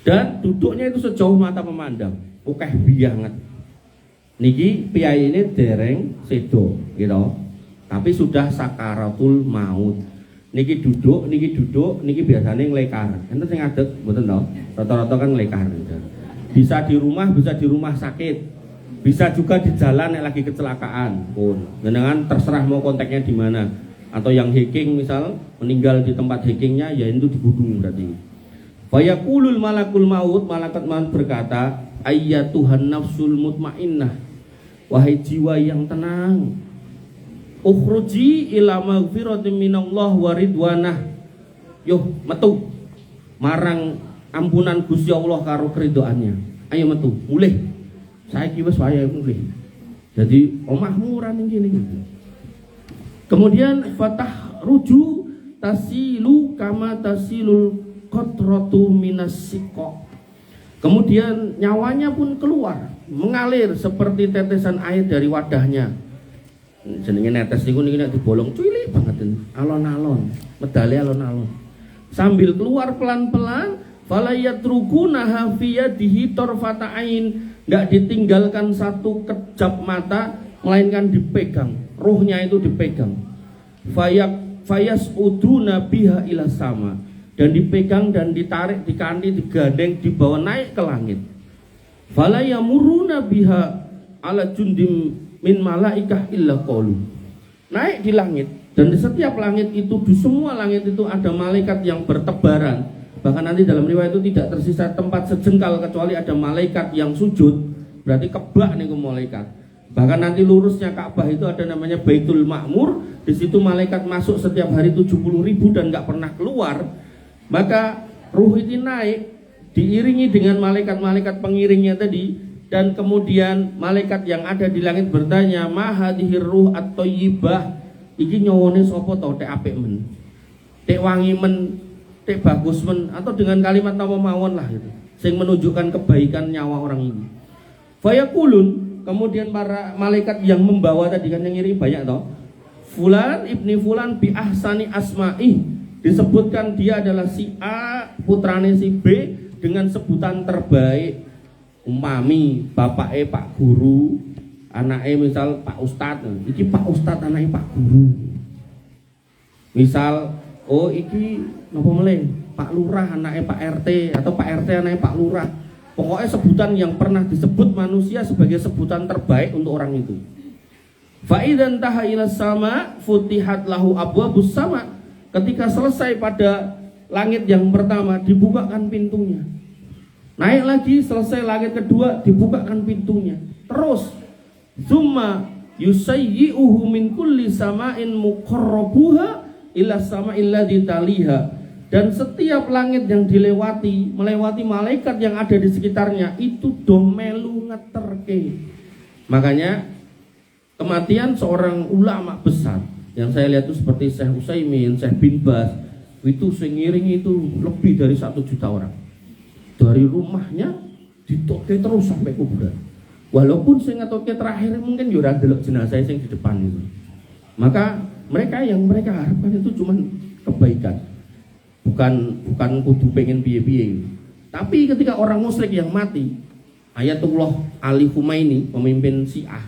dan duduknya itu sejauh mata memandang. Akeh banget. Niki piyai ini dereng sedo gitu. Tapi sudah sakaratul maut. Niki duduk, niki biasanya ngelekar. Enten sing ngadeg mboten to? Rata-rata kan ngelekar. Bisa di rumah sakit. Bisa juga di jalan yang lagi kecelakaan pun. Dengan terserah mau kontaknya di mana. Atau yang hacking misal meninggal di tempat hackingnya, ya itu digudung berarti. Fayaqulul malakul maut, malaikat maut berkata, ayyatuhan nafsul mutmainnah, wahai jiwa yang tenang, ukhruji ila maghfiratin minallah wa ridwanah. Yo metu marang ampunan Gusti Allah karo keridhaannya. Ayo metu, mulih. Saiki wis wayahe mulih. Jadi omahmu ora ning kene. Kemudian fatah ruju tasilu kama tasilul qatratu minas siqa. Kemudian nyawanya pun keluar, mengalir seperti tetesan air dari wadahnya. Jenenge netes niku nek dibolong cuilik banget ini. Alon-alon, medale alon-alon. Sambil keluar pelan-pelan, falayatrukunaha fi yadihi tarfata ain. Enggak ditinggalkan satu kejap mata, melainkan dipegang. Ruhnya itu dipegang. Fayas uduna biha ila sama, dan dipegang dan ditarik, dikanti, digandeng, dibawa naik ke langit. Fala yamuruna biha ala jundim min malaikah illa qalu. Naik di langit, dan di setiap langit itu, di semua langit itu ada malaikat yang bertebaran. Bahkan nanti dalam riwayat itu tidak tersisa tempat sejengkal kecuali ada malaikat yang sujud. Berarti kebak nih ke malaikat. Bahkan nanti lurusnya Ka'bah itu ada namanya Baitul Ma'mur. Di situ malaikat masuk setiap hari 70.000 dan nggak pernah keluar. Maka ruh itu naik diiringi dengan malaikat-malaikat pengiringnya tadi, Dan kemudian malaikat yang ada di langit bertanya, ma hadhir ruh at-thayyibah, iki nyawane sapa to tek apik men, tek wangi men, tek bagus men, atau dengan kalimat nama mawon lah gitu, sing menunjukkan kebaikan nyawa orang ini. Fayaqulun, kemudian para malaikat yang membawa tadi kan yang ngirim banyak toh, fulan ibni fulan bi ahsani asma'i, disebutkan dia adalah si A putrane si B dengan sebutan terbaik. Umpami bapake Pak Guru, anake misal Pak Ustadz, iki Pak Ustadz anake Pak Guru. Misal oh iki napa meneh Pak Lurah anake Pak RT, atau Pak RT anake Pak Lurah. Pokoknya sebutan yang pernah disebut manusia sebagai sebutan terbaik untuk orang itu. Fa idzan taha ila sama futihat lahu abwabus sama. Ketika selesai pada langit yang pertama dibukakan pintunya. Naik lagi selesai langit kedua dibukakan pintunya. Terus summa yusayyi'uhu min kulli sama'in muqarrabuha ila sama'il ladzi taliha. Dan setiap langit yang dilewati, melewati malaikat yang ada di sekitarnya, itu domelu ngeterke. Makanya kematian seorang ulama besar yang saya lihat itu seperti Syekh Utsaimin, Syekh bin Baz, itu sengiring itu lebih dari 1 juta orang. Dari rumahnya ditoke terus sampai kuburan. Walaupun sing ngetoke terakhir mungkin yo ora delok jenazah sing di depan itu. Maka mereka yang mereka harapkan itu cuma kebaikan. Bukan kudu pengen piye-piye. Tapi ketika orang musyrik yang mati, Ayatullah Ali Khomeini, pemimpin Syiah,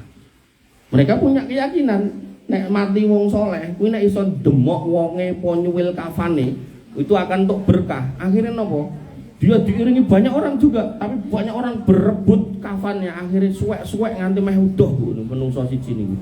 mereka punya keyakinan nek mati wong soleh, kuwi nek iso demok wonge po nyuwil kafane, itu akan untuk berkah. Akhirnya nopo? Dia diiringi banyak orang juga, tapi banyak orang berebut kafannya, akhirnya suwek-suwek nganti meh udoh Bu, menungso siji niku.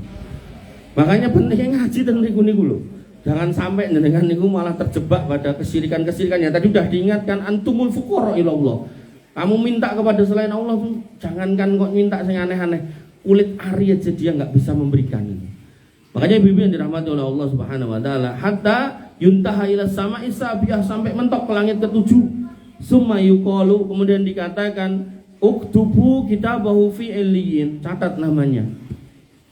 Makanya pentingnya ngaji ten niku lho. Jangan sampai dengan niku malah terjebak pada kesyirikan-kesyirikan yang tadi sudah diingatkan, antumul fuqara ilallah. Kamu minta kepada selain Allah tuh jangankan kok minta sing aneh-aneh, kulit ari aja dia enggak bisa memberikan itu. Makanya ibu-ibu yang dirahmati oleh Allah Subhanahu wa taala, hatta yuntaha ila sama'i sabiah, sampai mentok ke langit ke-7. Summa yuqalu, kemudian dikatakan uktubu kitabahu fi illiyin, catat namanya.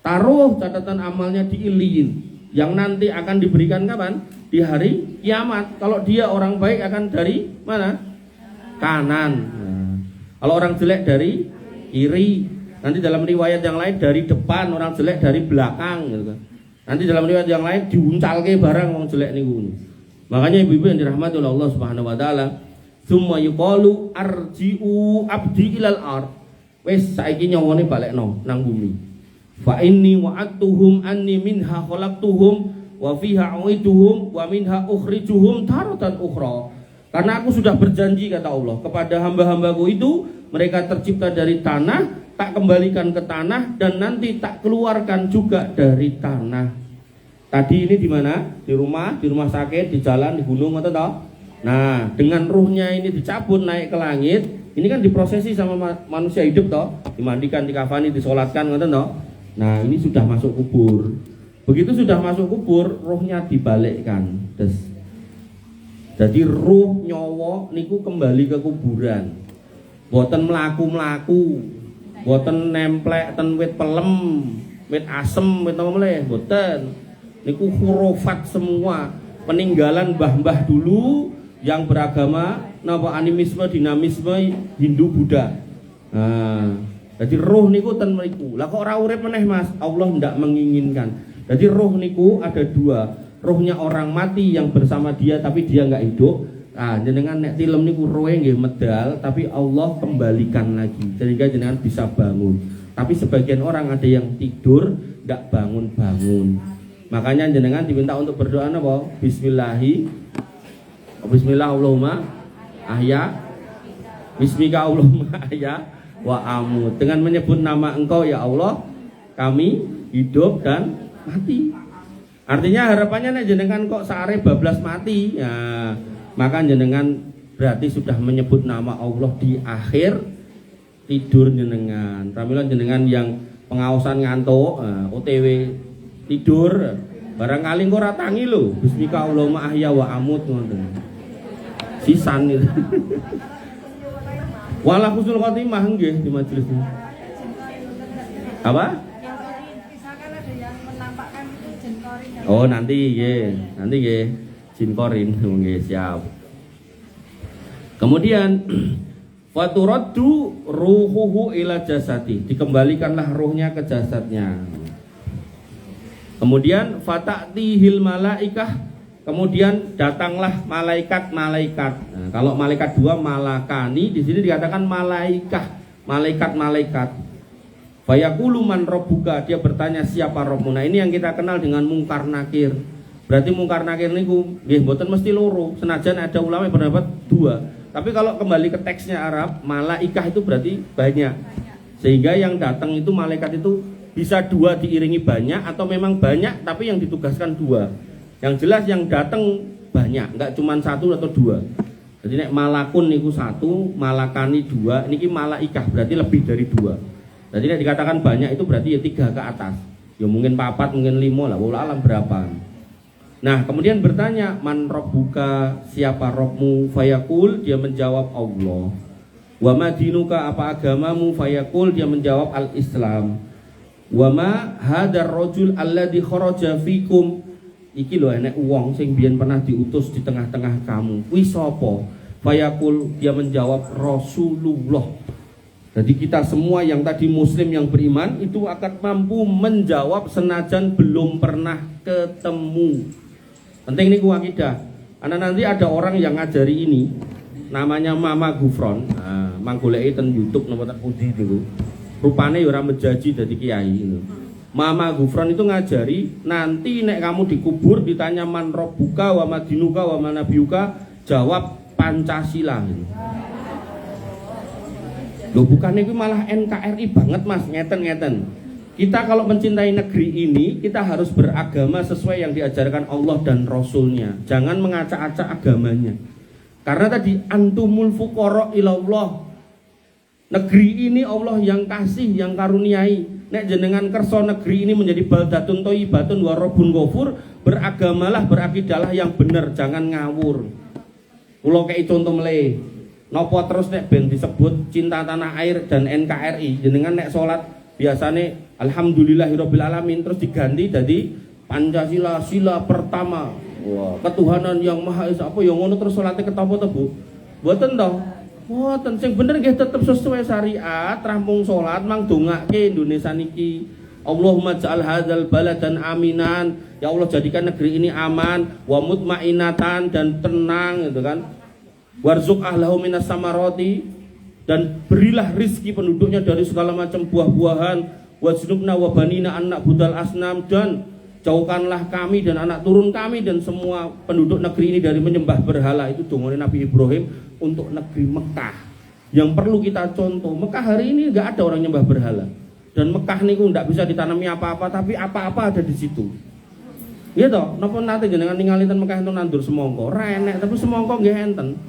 Taruh catatan amalnya di illiyin, yang nanti akan diberikan kapan? Di hari kiamat. Kalau dia orang baik akan dari mana? Kanan. Nah, kalau orang jelek dari kiri. Nanti dalam riwayat yang lain dari depan, orang jelek dari belakang gitu kan. Nanti dalam riwayat yang lain diuncalke barang wong jelek niku. Makanya ibu-ibu yang dirahmati oleh Allah Subhanahu wa taala, summa yuqalu arji'u abdi ilal ard. Wis saiki nyawane balekno nang bumi. Fa inni wa'adtuhum anni minha khalaqtuhum wa fiha u'iduhum wa minha ukhrijuhum taratan ukhra. Karena aku sudah berjanji kata Allah kepada hamba-hambaku itu, mereka tercipta dari tanah, tak kembalikan ke tanah, dan nanti tak keluarkan juga dari tanah. Tadi ini di mana? Di rumah sakit, di jalan, di gunung atau toh? Nah, dengan ruhnya ini dicabut naik ke langit, ini kan diprosesi sama manusia hidup toh, dimandikan, dikafani, disolatkan ngoten toh. Nah, ini sudah masuk kubur. Begitu sudah masuk kubur, ruhnya dibalikkan. Jadi ruh nyawa niku kembali ke kuburan. Boten mlaku-mlaku, boten nemplek ten wit pelem, wit asem, wit apa meneh, boten. Niku hurufat semua, peninggalan mbah-mbah dulu yang beragama napa animisme, dinamisme Hindu Buddha. Nah, jadi roh niku ten mriku. Lah kok ora urip meneh Mas? Allah ndak menginginkan. Jadi roh niku ada dua. Rohnya orang mati yang bersama dia tapi dia enggak hidup. Nah, jenengan nek tilem niku rohe nggih medal tapi Allah kembalikan lagi sehingga jenengan bisa bangun. Tapi sebagian orang ada yang tidur ndak bangun-bangun. Makanya jenengan diminta untuk berdoa napa? Bismillah Allahumma ahya, bismika Allahumma ahya wa amut. Dengan menyebut nama Engkau ya Allah, kami hidup dan mati. Artinya harapannya nek jenengan kok sare bablas mati, ya maka jenengan berarti sudah menyebut nama Allah di akhir tidur jenengan. Pramila jenengan yang pengaosan ngantuk, OTW tidur, barangkali engko ora tangi lho, bismika Allahumma ahya wa amut ngoten. Sisan itu. Wala husnul khotimah nggih di majelis ini. Apa? Misalkan ada yang menampakkan itu jin korin. Oh, nanti nggih jin korin nggih siap. Kemudian faturaddu ruhuhu ila jasadi, dikembalikanlah ruhnya ke jasadnya. Kemudian fatatihil malaikah, kemudian datanglah malaikat-malaikat. Nah, kalau malaikat dua malakani, di sini dikatakan malaikah, malaikat-malaikat. Fayaqulu man rabbuka, dia bertanya siapa Rabbmu. Nah, ini yang kita kenal dengan mungkar nakir. Berarti mungkar nakir niku nggih mboten mesti loro, senajan ada ulama yang berpendapat dua. Tapi kalau kembali ke teksnya Arab, malaikah itu berarti banyak. Sehingga yang datang itu malaikat itu bisa dua diiringi banyak, atau memang banyak tapi yang ditugaskan dua. Yang jelas yang datang banyak, enggak cuma satu atau dua. Jadi nek malakun niku satu, malakani dua, niki malaikah berarti lebih dari dua. Jadi nek dikatakan banyak itu berarti ya 3 ke atas. Ya mungkin 4, mungkin 5 lah, wallahu alam berapa. Nah, kemudian bertanya, man rabbuka, siapa Rabbmu? Fayaqul, dia menjawab Allah. Wa ma dinuka, apa agamamu? Fayaqul, dia menjawab al-Islam. Wa ma hadar rajul alladzi kharaja fikum, iki lho enek wong sing biyen pernah diutus di tengah-tengah kamu. Kuwi sapa? Fayaqul, dia menjawab Rasulullah. Jadi kita semua yang tadi muslim yang beriman itu akan mampu menjawab senajan belum pernah ketemu. Penting nih akidah. Karena nanti ada orang yang ngajari ini, namanya Mama Gufron. Nah, manggoleki ten YouTube nomor terpuji niku. Rupane ya ora menjaji dadi kiai itu. Mama Gufron itu ngajari, nanti nek kamu dikubur ditanya man rabbuka wa madinuka wa manabiuka, jawab Pancasila. Loh, bukannya itu malah NKRI banget mas, ngeten. Kita kalau mencintai negeri ini, kita harus beragama sesuai yang diajarkan Allah dan Rasulnya. Jangan mengacak-acak agamanya. Karena tadi antumul fuqara ilallah. Negeri ini Allah yang kasih, yang karuniai. Nek jenengan kerso negeri ini menjadi baldatun thayyibatun wa rabbun ghafur, beragamalah, berakidahlah yang benar, jangan ngawur. Kula kei contoh meleh. Nopo terus nek ben disebut cinta tanah air dan NKRI, jenengan nek salat biasane alhamdulillahirabbil alamin terus diganti jadi Pancasila sila pertama. Wah, ketuhanan yang maha esa apa ya ngono terus salate ketapa to, Bu? Mboten to. Mboten, sing bener nggih tetep sesuai syariat, rampung salat mang dongake Indonesia niki. Allahumma ja'al hadzal baladan aminan. Ya Allah, jadikan negeri ini aman, wa mutmainatan, dan tenang gitu kan. Warzuq ahlahu minas samarati, dan berilah rizki penduduknya dari segala macam buah-buahan. Wajnubna wa banina anak budal asnam, dan jauhkanlah kami dan anak turun kami dan semua penduduk negeri ini dari menyembah berhala. Itu dongane Nabi Ibrahim untuk negeri Mekah. Yang perlu kita contoh, Mekah hari ini nggak ada orang nyembah berhala. Dan Mekah niku nggak bisa ditanami apa-apa, tapi apa-apa ada di situ. Iya toh, napa nate jenengan ningali ten Mekah itu nandur semangka, ora enek, tapi semangka nggih enten.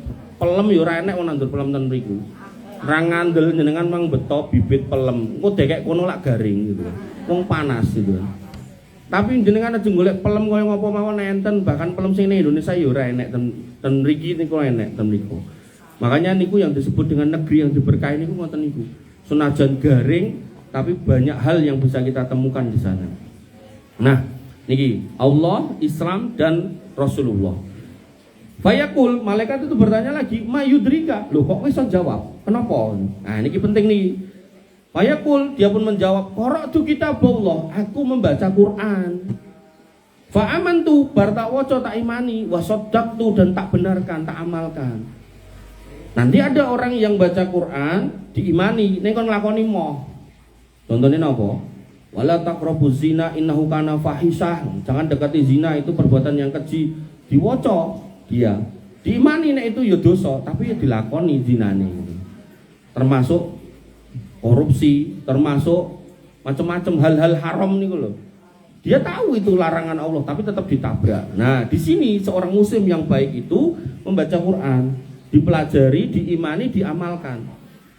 Pelem ya ora enek wong nandur pelem ten mriku. Ra ngandel jenengan mang beto bibit pelem. Engko dekek kono lak garing gitu. Wong panas gitu. Tapi jenengan aja golek pelem kaya ngapa mawon enten, bahkan pelem sing ning Indonesia ya ora enek ten mriki niku enek ten mriku. Makanya niku yang disebut dengan negeri yang diberkahi niku ngoten niku. Senajan garing tapi banyak hal yang bisa kita temukan di sana. Nah, niki Allah, Islam dan Rasulullah. Fayaqul, malaikat itu bertanya lagi, mayudrika, loh kok bisa jawab? Kenapa? Nah, ini penting nih. Fayaqul, dia pun menjawab, qara'tu kitabullah, aku membaca Quran. Fa amantu, bar tak waca tak imani, wa saddaqtu, dan tak benarkan, tak amalkan. Nanti ada orang yang baca Quran, diimani, ning kon nglakoni moh. Contohnya apa? Wala taqrabuz zina innahu kana fahisah. Jangan dekati zina, itu perbuatan yang keji. Diwaca dia, diimani nek itu ya dosa, tapi ya dilakoni zinane gitu. Termasuk korupsi, termasuk macam-macam hal-hal haram niku lho. Dia tahu itu larangan Allah, tapi tetap ditabrak. Nah, di sini seorang muslim yang baik itu membaca Quran, dipelajari, diimani, diamalkan.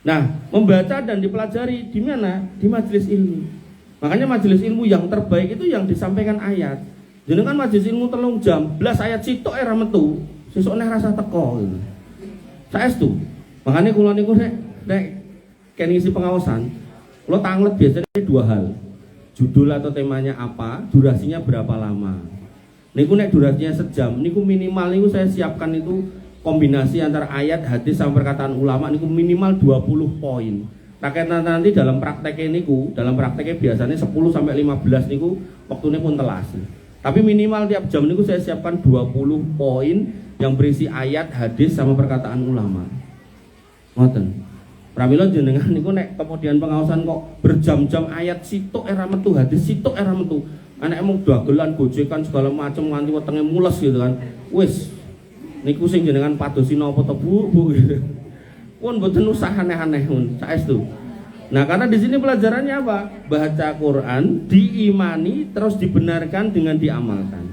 Nah, membaca dan dipelajari di mana? Di majelis ilmu. Makanya majelis ilmu yang terbaik itu yang disampaikan ayat. Jenengan majelis ilmu 3 jam, belas ayat sitok era metu, sesuk neh rasa teko gitu. Saestu. Makanya kula niku nek kene ngisi pengawasan, Lo tanglet biasanya 2 hal. Judul atau temanya apa, durasinya berapa lama. Niku nek durasinya sejam, niku minimal niku saya siapkan itu kombinasi antara ayat, hadis sama perkataan ulama niku minimal 20 poin. Rakyat nanti dalam prakteknya niku, dalam prakteknya biasanya 10 sampai 15 niku waktunya pun telas. Tapi minimal tiap jam niku saya siapkan 20 poin yang berisi ayat, hadis sama perkataan ulama. Ngoten. Pramila jenengan niku nek kemudian pengawasan kok berjam-jam ayat sitok era metu, hadis sitok era metu. Anak emang dagelan gojekan segala macam nganti wetenge mules gitu kan. Wis niku sing jenengan padosi napa to Bu gitu. Pun mboten usah aneh-aneh pun saestu. Nah, karena di sini pelajarannya apa? Baca Quran diimani terus dibenarkan dengan diamalkan.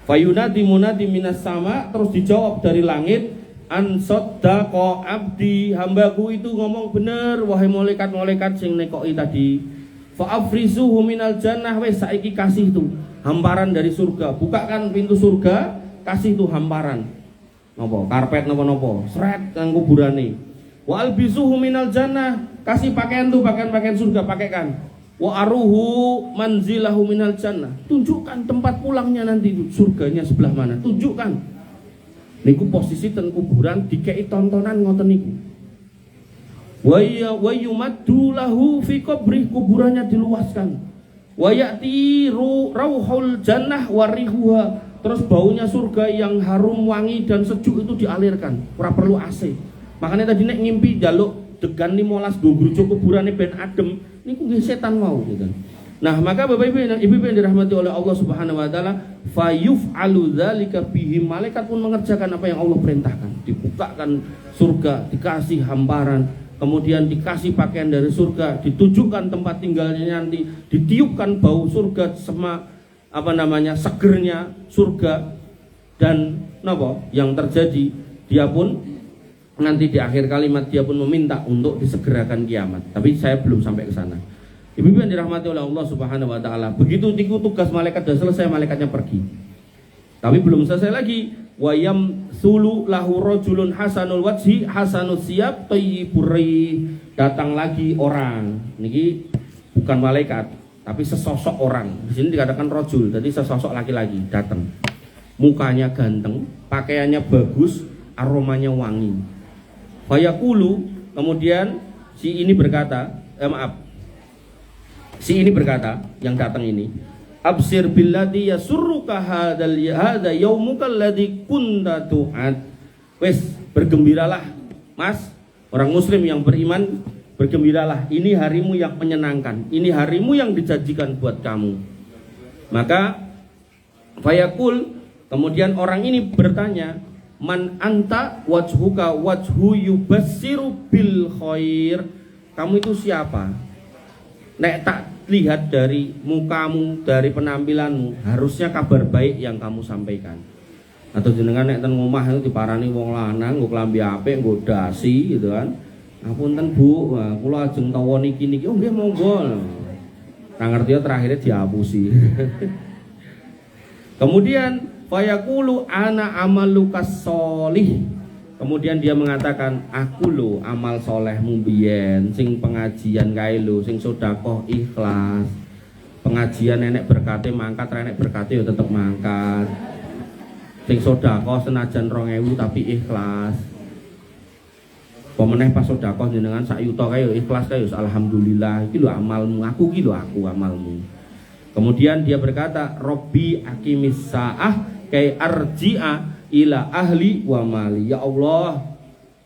Fayunadi munadi minas sama terus dijawab dari langit. Ansoddaqa abdi, hambaku itu ngomong bener wahai malaikat-malaikat sing nekoki tadi. Fa'afrizuhu minal jannah, wes saiki kasih itu hamparan dari surga. Bukakan pintu surga, kasih itu hamparan. Napa? Karpet napa-napa, seret nang kuburane. Wa albisuhu minal jannah, kasih pakaian tuh pakaian surga pakaikan. Wa aruhu manzilahu minal jannah, tunjukkan tempat pulangnya nanti surganya sebelah mana, tunjukkan. Niku posisi ten kuburan dikei tontonan ngoten niku. Wa yumaddu lahu fi qabri, kuburannya diluaskan. Wa ya'ti rauhul jannah wa rihuha, terus baunya surga yang harum wangi dan sejuk itu dialirkan. Ora perlu AC. Makanya tadi nek ngimpi jaluk degan 15 go grujuk kuburane ben adem, niku nggih setan mau gitu. Nah, maka Bapak Ibu yang dirahmati oleh Allah Subhanahu wa taala, fayuf'alu dzalika bihim, malaikat pun mengerjakan apa yang Allah perintahkan. Dibukakan surga, dikasih hamparan, kemudian dikasih pakaian dari surga, ditujukan tempat tinggalnya nanti, ditiupkan bau surga segernya surga, dan napa yang terjadi, dia pun nanti di akhir kalimat dia pun meminta untuk disegerakan kiamat. Tapi saya belum sampai ke sana. Ibu-ibu yang dirahmati oleh Allah Subhanahu wa taala, begitu tugas malaikat sudah selesai, malaikatnya pergi. Tapi belum selesai lagi. Wa yamsulu lahu rajulun hasanul wajhi hasanus siyab thayyibur rih. Datang lagi orang. Niki bukan malaikat, tapi sesosok orang. Di sini dikatakan rajul, jadi sesosok laki-laki datang. Mukanya ganteng, pakaiannya bagus, aromanya wangi. Fayaqulu, kemudian si ini berkata, yang datang ini, absir billadhi yasurruka hada yaumuka alladhi kunta tu'ad. Wes, bergembiralah Mas, orang muslim yang beriman, bergembiralah, ini harimu yang menyenangkan, ini harimu yang dijanjikan buat kamu. Maka fayaqul, kemudian orang ini bertanya, man anta wajhuka wajhu yubassiru bil khair. Kamu itu siapa? Nek tak lihat dari mukamu, dari penampilanmu, harusnya kabar baik yang kamu sampaikan. Atau jenengan nek ten omah itu diparani wong lanang nggo klambi apik, nggo dasi gitu kan. Ngapunten Bu, kula ajeng tawa niki. Oh nggih monggo. Ra ngerti terakhirnya dihapusi. Kemudian fayaqulu ana amalukas sholih. Kemudian dia mengatakan, aku lo amal solehmu biyen, sing pengajian kae lo, sing sedekah ikhlas. Pengajian nenek berkate mangkat, nenek berkate ya tetep mangkat. Sing sedekah senajan 2000 tapi ikhlas. Pemeneh pas sedekah jenengan sak yuta kae ya ikhlas kae ya alhamdulillah. Iki lho amalmu, aku amalmu. Kemudian dia berkata, Robbi aqimis saah kai arji'a ila ahli wa mali. Ya Allah,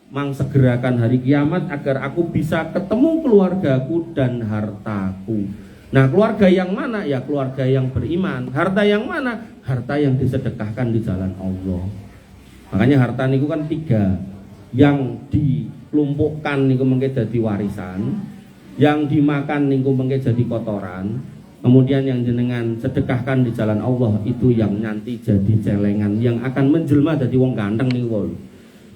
mang segerakan hari kiamat agar aku bisa ketemu keluargaku dan hartaku. Nah, keluarga yang mana? Ya keluarga yang beriman. Harta yang mana? Harta yang disedekahkan di jalan Allah. Makanya harta niku kan 3. Yang dilumpuhkan niku mengke dadi warisan, yang dimakan niku mengke jadi kotoran. Kemudian yang jenengan sedekahkan di jalan Allah itu yang nanti jadi celengan, yang akan menjelma jadi wong ganteng nih wol.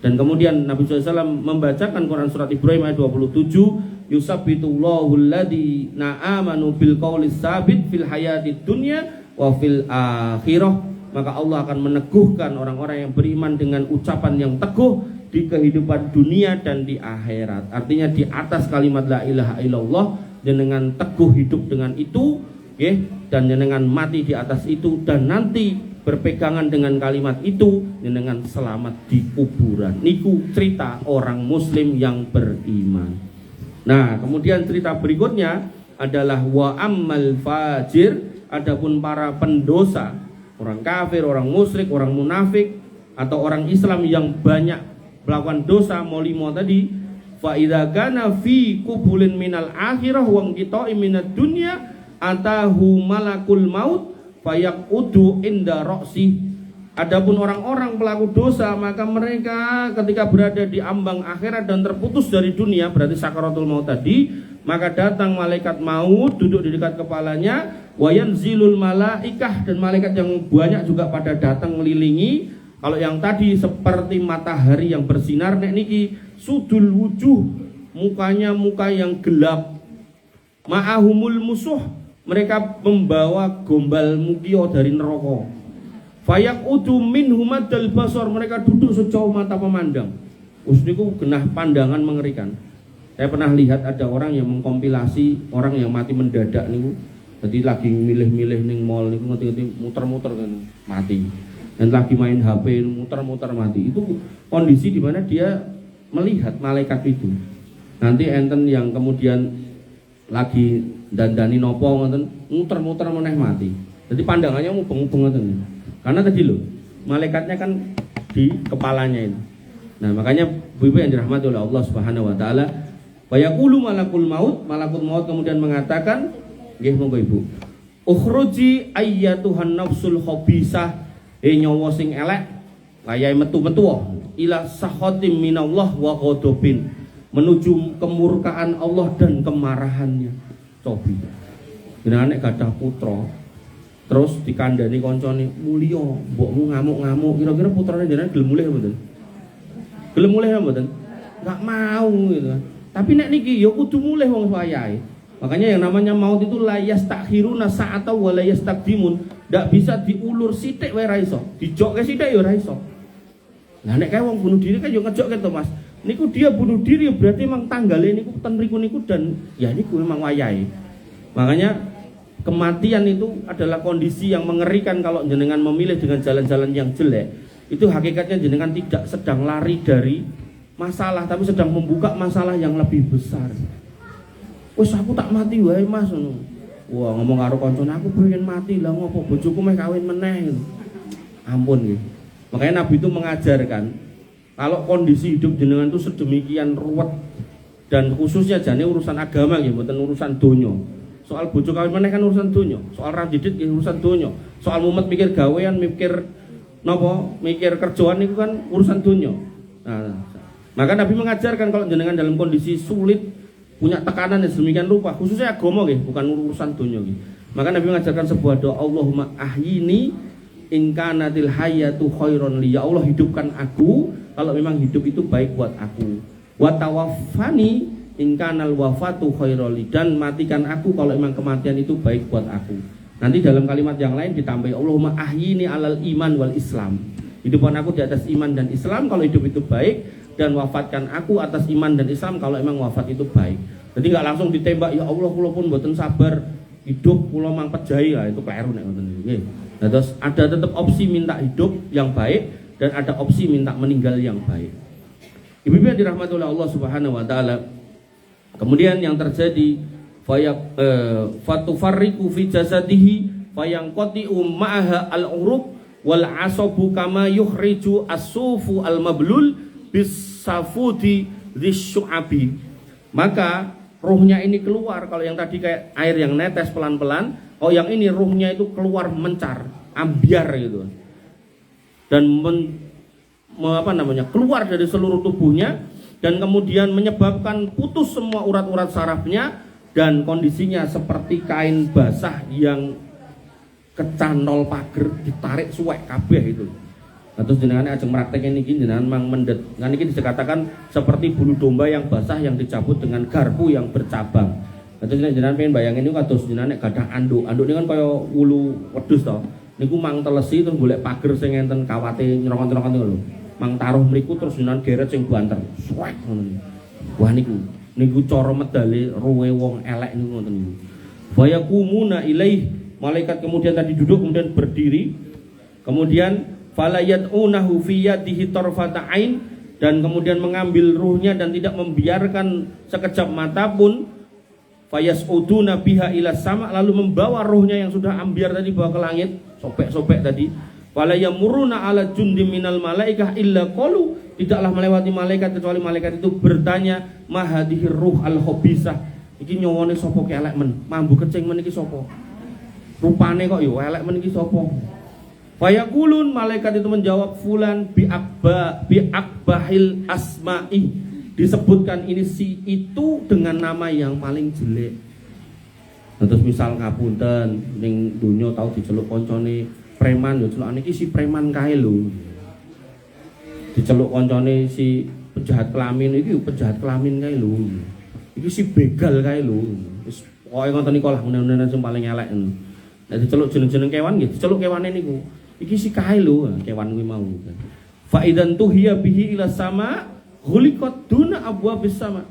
Dan kemudian Nabi SAW membacakan Quran surat Ibrahim ayat 27, yusabbitullahu alladhina amanu bil qaulis sabit fil hayatid dunya wa fil akhirah. Maka Allah akan meneguhkan orang-orang yang beriman dengan ucapan yang teguh di kehidupan dunia dan di akhirat. Artinya di atas kalimat la ilaha illallah jenengan teguh hidup dengan itu, dan jenengan mati di atas itu, dan nanti berpegangan dengan kalimat itu, jenengan selamat di kuburan. Niku cerita orang muslim yang beriman. Nah, kemudian cerita berikutnya adalah wa ammal fajir, adapun para pendosa, orang kafir, orang musyrik, orang munafik, atau orang Islam yang banyak melakukan dosa molimo tadi, fa idza kana fi qubulin minal akhirah wa qita'i minad dunya atahu malakul maut fayaqudu inda ra'si. Adapun orang-orang pelaku dosa, maka mereka ketika berada di ambang akhirat dan terputus dari dunia, berarti sakaratul maut tadi, maka datang malaikat maut duduk di dekat kepalanya, wayanzilul malaikah, dan malaikat yang banyak juga pada datang melilingi. Kalau yang tadi seperti matahari yang bersinar, nek niki sudul wujuh, mukanya muka yang gelap. Ma'ahumul musuh, mereka membawa gombal mukio dari neraka. Fayaqudu minhum madal basar, mereka duduk sejauh mata memandang. Niku genah pandangan mengerikan. Saya pernah lihat ada orang yang mengkompilasi orang yang mati mendadak niku. Jadi lagi milih-milih ning mall niku ngerti-ngerti muter-muter kan mati. Dan lagi main HP muter-muter mati. Itu kondisi di mana dia melihat malaikat itu. Nanti enten yang kemudian lagi dandani nopo ngoten muter-muter meneh mati. Jadi pandangannya mubeng-mubeng ngoten. Karena tadi loh, malaikatnya kan di kepalanya itu. Nah, makanya ibu yang dirahmati oleh Allah Subhanahu wa taala, wa yaqulu malakul maut kemudian mengatakan, nggih monggo Ibu. Ukhruji ayyatuhan nafsul khabisah, nyawa sing elek, kayahe metu-metu ila sakhatim minallah wa ghadabin, menuju kemurkaan Allah dan kemarahannya. Cobi. Jenengan nek gadah putra terus dikandani koncone mulya, mbokmu ngamuk-ngamuk, kira-kira putrane jenengan gelem mulih mboten? Gelem mulih mboten? Enggak mau gitu kan. Tapi nek niki ya kudu mulih wong wayahe. Makanya yang namanya maut itu la yastakhiruna sa'ata wa la yastaqdimun. Ndak bisa diulur sithik wae ra iso, dijokke sithik ya ora iso. Lah nek kae wong bunuh diri kan yo ngejok to Mas. Niku dia bunuh diri berarti memang tanggale niku ten mriku niku dan ya niku memang wayahe. Makanya kematian itu adalah kondisi yang mengerikan kalau jenengan memilih dengan jalan-jalan yang jelek. Itu hakikatnya jenengan tidak sedang lari dari masalah, tapi sedang membuka masalah yang lebih besar. Wes aku tak mati wae Mas. Wah, ngomong karo koncone aku pengen mati lah, ngopo bojoku meh kawin meneh. Ampun nggih. Makanya Nabi itu mengajarkan kalau kondisi hidup jenengan itu sedemikian ruwet dan khususnya jane urusan agama nggih, mboten urusan donya. Soal bojo kawin meneh kan urusan donya, soal ra didit urusan donya, soal mumet mikir gawean, mikir napa, mikir kerjaan niku kan urusan donya. Nah, maka Nabi mengajarkan kalau jenengan dalam kondisi sulit, punya tekanan yang sedemikian rupa, khususnya agama nggih, bukan urusan donya nggih. Maka Nabi mengajarkan sebuah doa, Allahumma ahyini in kanatil hayatu khairon li. Ya Allah, hidupkan aku kalau memang hidup itu baik buat aku. Wa tawaffani in kanal wafatu khairoli, dan matikan aku kalau memang kematian itu baik buat aku. Nanti dalam kalimat yang lain ditambahi Allahumma ahyini alal iman wal islam. Hidupkan aku di atas iman dan Islam kalau hidup itu baik, dan wafatkan aku atas iman dan Islam kalau memang wafat itu baik. Jadi nggak langsung ditembak, ya Allah kula pun mboten sabar hidup kula mang pejai lah, itu kleru nek ngoten nggih. Nah, terus ada tetap opsi minta hidup yang baik dan ada opsi minta meninggal yang baik. Ibu-ibu yang dirahmati oleh Allah Subhanahu wa taala, kemudian yang terjadi fatufarriqu fi jasadihi fayanqati'u ma'aha al-uruq wal asabu kama yukhriju as-sufu al-mablul bis-safudi lisyu'abi. Maka ruhnya ini keluar, kalau yang tadi kayak air yang netes pelan-pelan, oh yang ini ruhnya itu keluar mencar, ambiar gitu. Dan keluar dari seluruh tubuhnya, dan kemudian menyebabkan putus semua urat-urat sarafnya, dan kondisinya seperti kain basah yang kecantol pager ditarik suwek kabeh itu. Nah, terus jenengan ajeng praktek niki jenengan mang mendet. Nah niki dikatakan seperti bulu domba yang basah yang dicabut dengan garpu yang bercabang. Nah, terus jenengan pengen bayangin niku kados jenengan nek gadah anduk. Anduk niku kan kaya wulu wedhus to. Niku mang telesi terus golek pager sing enten kawate nyerongkon-nyerongkon lho. Mang taruh mriku terus jenengan geret sing banter. Suwek ngono. Wah niku niku cara medale ruwe wong elek niku ngoten niku. Fayakumuna ilaih, malaikat kemudian tadi duduk kemudian berdiri. Kemudian fala yad'unahu fi yadihi tarfata ain, dan kemudian mengambil ruhnya dan tidak membiarkan sekejap mata pun. Fayas'uduna biha ila sama, lalu membawa ruhnya yang sudah ambiar tadi bawa ke langit, sobek-sobek tadi. Fala yamuruna ala jundim minal malaikah illa qalu, tidaklah melewati malaikat kecuali malaikat itu bertanya, ma hadhihi ruh al khabisah, iki nyawane sapa ki elek men, mambu kecing men iki sapa, rupane kok yo elek men iki sapa. Fayaqulun, malaikat itu menjawab, fulan bi akbahil asma'i, disebutkan ini si itu dengan nama yang paling jelek. Terus misal ngapunten ning donya tau diceluk koncone preman, yo celukane iki si preman kae lho. Diceluk koncone si penjahat kelamin, iki penjahat kelamin kae lho. Iki si begal kae lho. Wis pokoke ngoten niku lah munen-munen sing paling elek. Nek diceluk jeneng-jeneng kewan nggih diceluk kewane niku. Iki si kae lho, kewan kuwi mau. Fa idzan tuhiya bihi ila sama ghuliqat duna abwabis sama.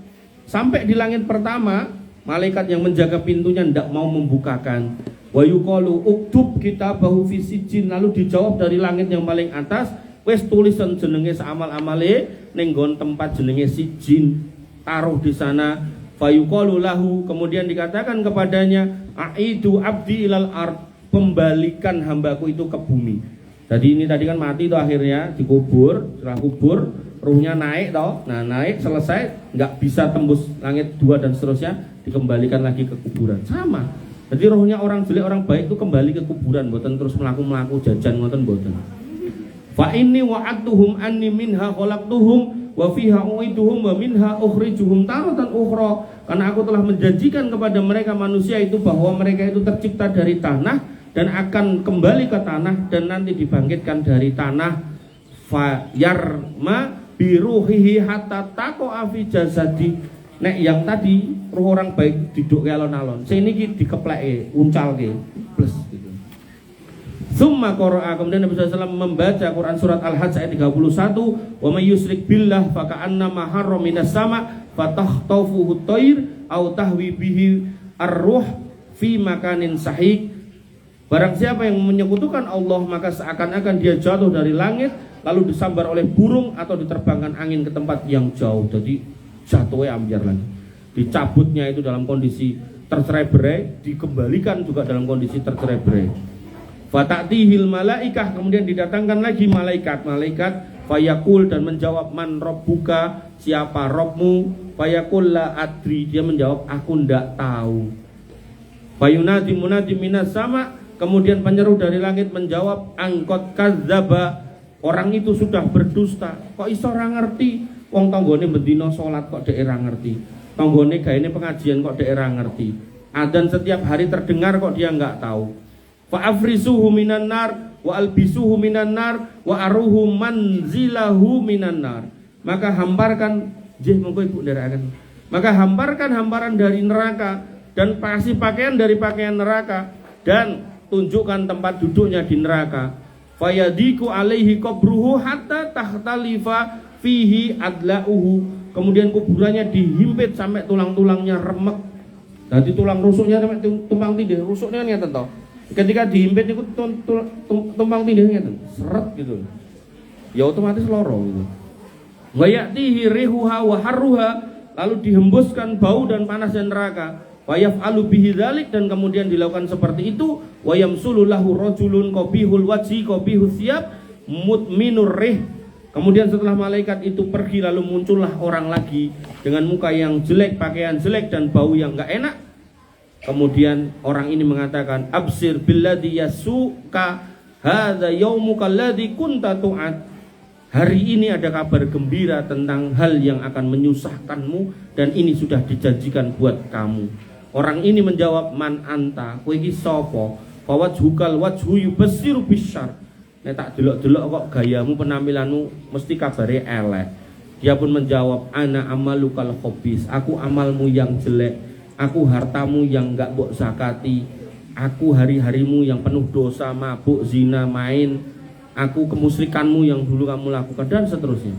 Sampai di langit pertama, malaikat yang menjaga pintunya ndak mau membukakan. Wa yuqalu uktub kitabahu fi sijjin, lalu dijawab dari langit yang paling atas, wis tulisan jenenge saamal-amale ning nggon tempat jenenge sijjin, taruh di sana. Fa yuqalu lahu, kemudian dikatakan kepadanya, aidu abdi ilal ard, kembalikan hambaku itu ke bumi. Jadi ini tadi kan mati tuh akhirnya dikubur, setelah kubur ruhnya naik toh. Nah, naik selesai nggak bisa tembus langit 2 dan seterusnya, dikembalikan lagi ke kuburan. Sama. Jadi rohnya orang jelek orang baik itu kembali ke kuburan, mboten terus melaku jajan ngoten mboten. Fa inni wa'adtuhum anni minha khalaqtuhum wa fiha u'iduhum wa minha ukhrijuhum taratan ukhra. Karena aku telah menjanjikan kepada mereka manusia itu bahwa mereka itu tercipta dari tanah dan akan kembali ke tanah dan nanti dibangkitkan dari tanah. Fa yarma biruhihi hatta taqa'a fi jasadi. Nek yang tadi roh orang baik diduk ke alon-alon, sing niki dikepleke, uncalke plus gitu. Summa qara'a, kemudian Nabi SAW membaca Quran surat Al-Hajj ayat 31, wa may yusyrik billah fa ka'annama harra minas sama fatahtafuhu at-tayr aw tahwi bihi ar-ruh fi makanin sahih. Barang siapa yang menyekutukan Allah, maka seakan-akan dia jatuh dari langit lalu disambar oleh burung atau diterbangkan angin ke tempat yang jauh. Jadi jatuhnya ambiar lagi. Dicabutnya itu dalam kondisi tercerai-berai, dikembalikan juga dalam kondisi tercerai-berai. Fata'tihil malaikah, kemudian didatangkan lagi malaikat fayaqul, dan menjawab, man rabbuka, siapa Rabbmu? Fayaqul la adri, dia menjawab aku ndak tahu. Fayunadi munadi minas sama, kemudian penyeru dari langit menjawab, angkot kadzdzaba, orang itu sudah berdusta. Kok iso ora ngerti? Wong tanggane bendina salat kok dhek ora ngerti. Tanggane gaene pengajian kok dhek ora ngerti. Adzan setiap hari terdengar kok dia enggak tahu. Fa afrisuhu minan nar wa albisuhu minan nar wa aruhu manzilahu minan nar. Maka hamparkan, nggih monggo Ibu ndherekaken. Maka hamparkan hamparan dari neraka dan kasih pakaian dari pakaian neraka dan tunjukkan tempat duduknya di neraka. Fayadiku alaihi qabruhu hatta tahtalifa fihi adlauhu, kemudian kuburannya dihimpit sampai tulang-tulangnya remek. Jadi tulang rusuknya sampai tumpang tindih, rusuknya kan ngeten toh. Ketika dihimpit itu tumpang tindih ngeten, seret gitu. Ya otomatis loro gitu. Wa ya'tihi rihuha wa harruha, lalu dihembuskan bau dan panasnya neraka. Wa yaf'alu bihi dzalik, dan kemudian dilakukan seperti itu. Wa yamsulu lahu rajulun qabihul wajhi qabihus siyab mutminur rih. Kemudian setelah malaikat itu pergi, lalu muncullah orang lagi dengan muka yang jelek, pakaian jelek dan bau yang enggak enak. Kemudian orang ini mengatakan, absir billadzi yasuka hadza yaumuka alladzi kunta tu'ad. Hari ini ada kabar gembira tentang hal yang akan menyusahkanmu dan ini sudah dijanjikan buat kamu. Orang ini menjawab, man anta, kowe iki sapa? Fa wajhukal wajhu yubassiru bisyarr. Nek tak delok-delok kok gayamu, penampilanmu mesti kabare elek. Dia pun menjawab, ana amalukal khabis, aku amalmu yang jelek, aku hartamu yang enggak mbok zakati, aku hari-harimu yang penuh dosa, mabuk, zina, main, aku kemusyrikanmu yang dulu kamu lakukan, dan seterusnya.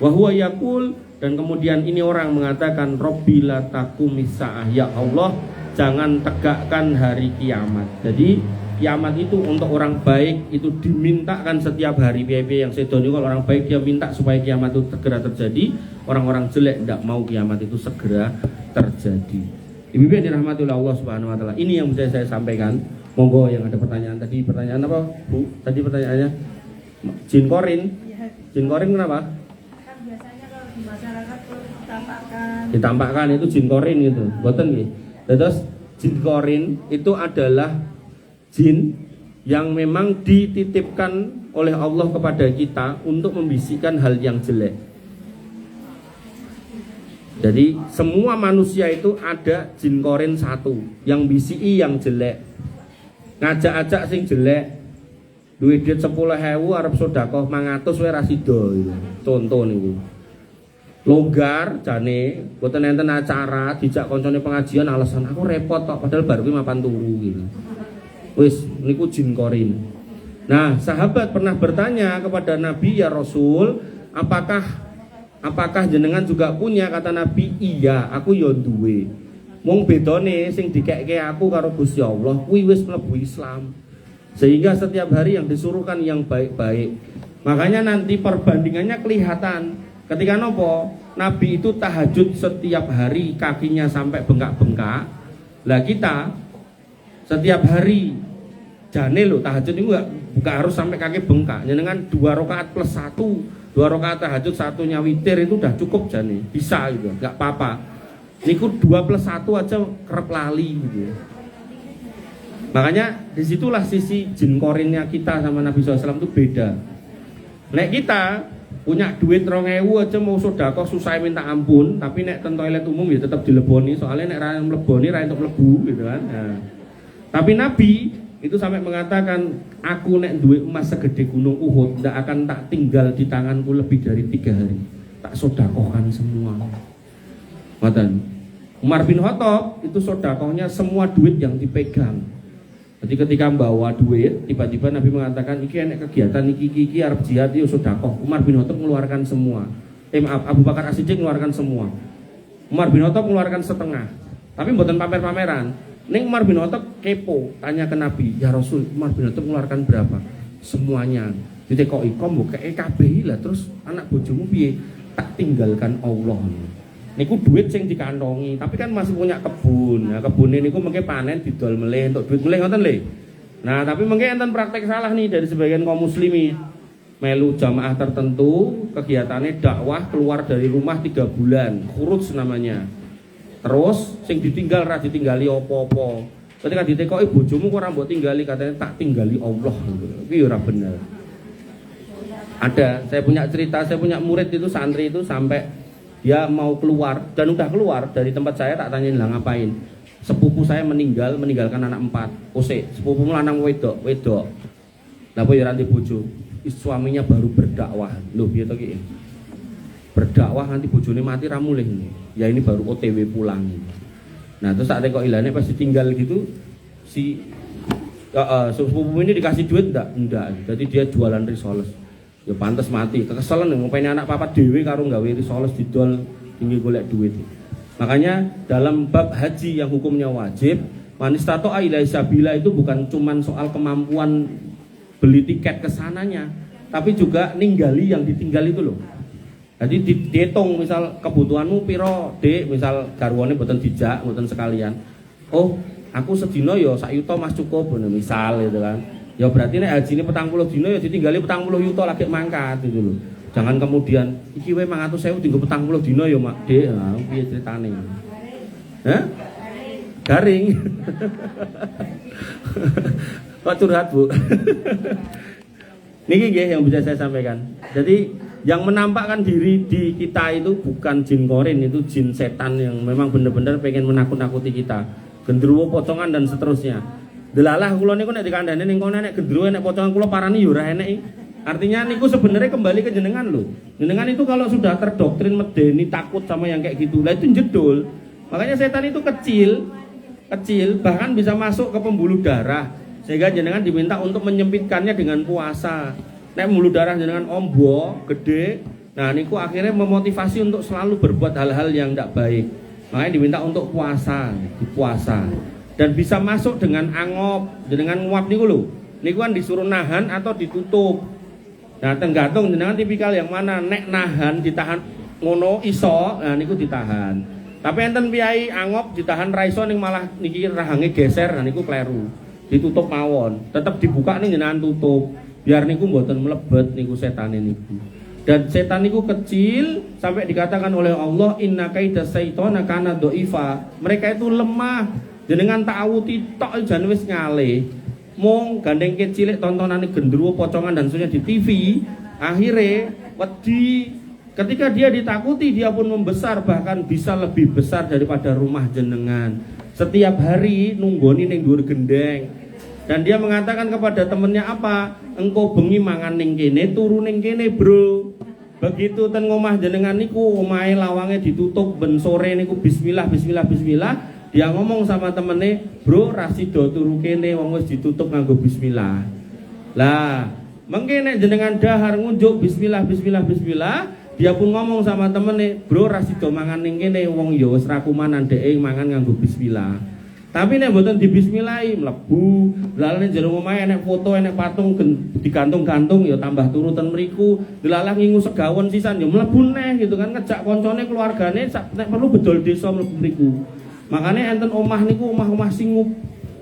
Wa huwa yaqul dan kemudian ini orang mengatakan Rabbi la taqumis saah, ya Allah jangan tegakkan hari kiamat. Jadi kiamat itu untuk orang baik itu dimintakan setiap hari. Piye yang sedo niku kalau orang baik dia minta supaya kiamat itu segera terjadi, orang-orang jelek tidak mau kiamat itu segera terjadi. Ibu-ibu yang dirahmati oleh Allah Subhanahu wa taala. Ini yang bisa saya sampaikan. Monggo yang ada pertanyaan tadi, pertanyaan apa, Bu? Tadi pertanyaannya jin korin. Jin korin kenapa? Kan biasanya kalau di masyarakat kalau Ditampakkan itu jin korin gitu. Mboten nggih. Terus jin korin itu adalah jin yang memang dititipkan oleh Allah kepada kita untuk membisikkan hal yang jelek. Jadi semua manusia itu ada jin korin satu yang bisiki yang jelek, ngajak-ajak sing jelek, duit 10.000 arep sedekah 500 wae ra sida gitu. Contoh niku. Longgar jane boten enten acara dijak koncone pengajian alasan aku repot kok padahal baru kuwi mapan turu gitu. Wis niku jin korin. Nah, sahabat pernah bertanya kepada Nabi, ya Rasul, apakah jenengan juga punya? Kata Nabi, iya, aku ya duwe. Mung bedane sing dikekke aku karo Gusti Allah kuwi wis mlebu Islam. Sehingga setiap hari yang disuruhkan yang baik-baik. Makanya nanti perbandingannya kelihatan. Ketika nopo Nabi itu tahajud setiap hari kakinya sampai bengkak-bengkak. Lah kita setiap hari jane lho tahajud itu bukan harus sampai kaki bengkak. Jenengan 2 rakaat plus 1, 2 rakaat tahajud, 1-nya witir itu udah cukup jane. Bisa gitu, enggak apa-apa. Niku 2 plus 1 aja kerep lali gitu. Makanya disitulah sisi jin korinnya kita sama Nabi SAW itu beda. Nek kita punya duit 2.000 aja mau sedekah susah minta ampun, tapi nek ten toilet umum ya tetap dileboni, soalnya nek ra mleboni ra entuk mlebu gitu kan. Nah. Tapi Nabi itu sampai mengatakan, aku nek duit emas segede gunung Uhud tidak akan tak tinggal di tanganku lebih dari 3 hari, tak sedekahkan semua. Ngoten. Umar bin Khattab itu sedekahnya semua duit yang dipegang. Jadi ketika bawa duit, tiba-tiba Nabi mengatakan, iki enek kegiatan iki arep jihad yo sedekah. Umar bin Khattab mengeluarkan semua. Abu Bakar As-Siddiq mengeluarkan semua. Umar bin Khattab mengeluarkan setengah. Tapi mboten pamer-pameran. Ning Umar bin Khattab kepo, tanya ke Nabi, "Ya Rasul, Umar bin Khattab mengeluarkan berapa?" Semuanya. Ditekoki kom mbok keke kabeh lah, terus anak bojomu piye? Tak tinggalkan Allah. Niku duit sing dikantongi, tapi kan masih punya kebun. Nah, kebune niku mengke panen didol meleh untuk duit meleh ngoten lho. Nah, tapi mengke enten praktek salah nih dari sebagian kaum muslimin. Melu jamaah tertentu, kegiatannya dakwah keluar dari rumah 3 bulan, khuruj namanya. Terus sing ditinggal ra ditinggali apa-apa. Ketika ditekoki bojomu kok ora mbok tinggali, katanya tak tinggali Allah. Iki ora bener. Ada, saya punya cerita, saya punya murid itu santri itu sampai dia mau keluar dan udah keluar dari tempat saya, tak tanyain lah ngapain. Sepupu saya meninggalkan anak 4. Ose, sepupumu lanang wedok. Lah apa ya ranti bojo? Suaminya baru berdakwah. Loh piye to ki? Berdakwah nanti bojone mati ra mulih. Ya ini baru OTW pulang. Nah, terus saat kok ilane pas ditinggal gitu si sepupu ini dikasih duit enggak. Jadi dia jualan risoles. Ya pantes mati, kekeselan ngopeni anak papa dhewe karo gawe risoles didol tinggi golek duit. Makanya dalam bab haji yang hukumnya wajib, manistato ilaihi sabila itu bukan cuman soal kemampuan beli tiket ke sananya, tapi juga ninggali yang ditinggal itu loh. Jadi dihitung misal kebutuhanmu piro, Dik, misal garwane boten dijak, boten sekalian. Oh, aku sedina ya sak yuta Mas cukup, misal gitu kan. Ya berarti nek hajine 40 dina ya ditinggali 40 yuta lagi mangkat gitu loh. Jangan kemudian iki wae 500.000 dienggo 40 dina ya Mak Dik. Nah, piye ceritane? Hah? Garing. Kok curhat, Bu? Niki nggih yang bisa saya sampaikan. Jadi yang menampakkan diri di kita itu bukan jin korin, itu jin setan yang memang benar-benar pengen menakut-nakuti kita. Gendruwo, pocongan dan seterusnya. Delalah kula niku nek dikandhani ning kono nek gendruwo nek pocongan kula parani yo ora enek. Artinya niku sebenarnya kembali ke jenengan lho. Jenengan itu kalau sudah terdoktrin medeni takut sama yang kayak gitu, lah itu jedul. Makanya setan itu kecil, bahkan bisa masuk ke pembuluh darah. Sehingga jenengan diminta untuk menyempitkannya dengan puasa. Nek pembuluh darah jenengan ombo, gede, Nah niku akhirnya memotivasi untuk selalu berbuat hal-hal yang tidak baik. Makanya diminta untuk puasa, puasa. Dan bisa masuk dengan angop, dengan nguap niku lho. Niku kan disuruh nahan atau ditutup. Nah tergantung dengan tipikal yang mana. Nek nahan ditahan ngono iso, nah niku ditahan. Tapi enten piyai angop ditahan raiso ning malah niki rahange geser, nah niku kleru. Ditutup mawon, tetap dibuka nih jenengan tutup. Biar niku mboten mlebet niku setane niku. Dan setan niku kecil sampai dikatakan oleh Allah inna kaida syaitana kana dhaifa. Mereka itu lemah. Jenengan ta'awuti tok jan wis ngale. Mung gandeng cilik tontonane gendruwo pocongan dan seterusnya di TV, akhirnya wedi ketika dia ditakuti dia pun membesar bahkan bisa lebih besar daripada rumah jenengan. Setiap hari nunggoni ning dhuwur gendeng. Dan dia mengatakan kepada temennya apa? Engkau bengi mangan ning kene, turu ning kene, Bro. Begitu ten ngomah jenengan niku omahe lawange ditutup ben sore niku bismillah bismillah bismillah, dia ngomong sama temennya, "Bro, rasido turu kene wong wis ditutup nganggo bismillah." Lah, mengke nek jenengan dahar ngunjuk bismillah bismillah bismillah, dia pun ngomong sama temennya, "Bro, rasido mangan ning kene wong ya wis ra kumanan dhek mangan nganggo bismillah." Tapi nek mboten di bismillahi mlebu, lalane jero omahe enek foto, enek patung digantung-gantung ya tambah turutan mriku, delalah ngingu segawon sisan ya mlebu neh gitu kan, ngejak koncone keluargane nek perlu bedol desa mlebu mriku. Makane enten omah niku omah-omah singup.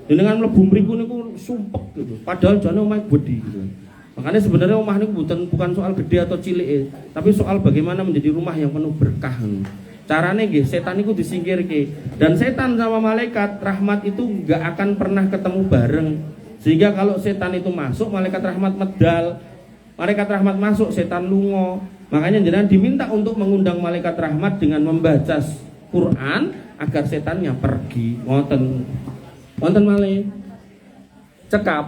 Jenengan mlebu mriku niku sumpek gitu. Padahal jane omah gede gitu. Makanya sebenarnya omah niku bukan soal gede atau cilik, tapi soal bagaimana menjadi rumah yang penuh berkah. Caranya nggih setan itu disingkirke. Dan setan sama malaikat rahmat itu nggak akan pernah ketemu bareng. Sehingga kalau setan itu masuk, malaikat rahmat medal. Malaikat rahmat masuk, setan lungo. Makanya jenengan diminta untuk mengundang malaikat rahmat dengan membaca Quran agar setannya pergi. Wonten malih. Cekap.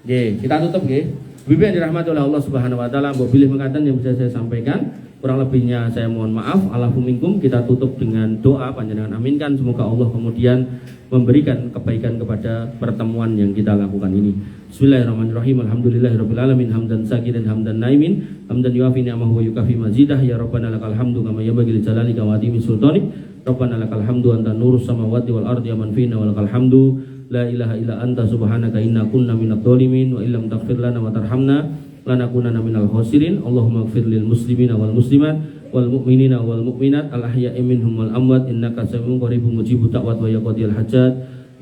Nggih, kita tutup nggih. Bibi yang dirahmati oleh Allah Subhanahu wa taala, mbok pilih mengatakan yang bisa saya sampaikan. Kurang lebihnya saya mohon maaf. Allahu minkum. Kita tutup dengan doa panjenengan aminkan. Semoga Allah kemudian memberikan kebaikan kepada pertemuan yang kita lakukan ini. Bismillahirrahmanirrahim. Alhamdulillahirabbil alamin hamdan sakiran hamdan naimin hamdan yuafi ni'amahu wa yukafi mazidah. Ya Rabbana lakal hamdu kama yanbaghi li jalalika wa azimi sultanik. Rabbana lakal hamdu anta nurus samawati wal ardi wa man fina wa lakal hamdu. La ilaha illa anta subhanaka inna kunna minadh dhalimin wa illam taghfir lana wa tarhamna lanakunanna minal khasirin. Allahumma ighfir lil muslimina wal muslimat wal mu'minina wal mu'minat al ahya'i minhum wal amwat innaka sami'un qaribun mujibud da'wat wa yaqdil hajat.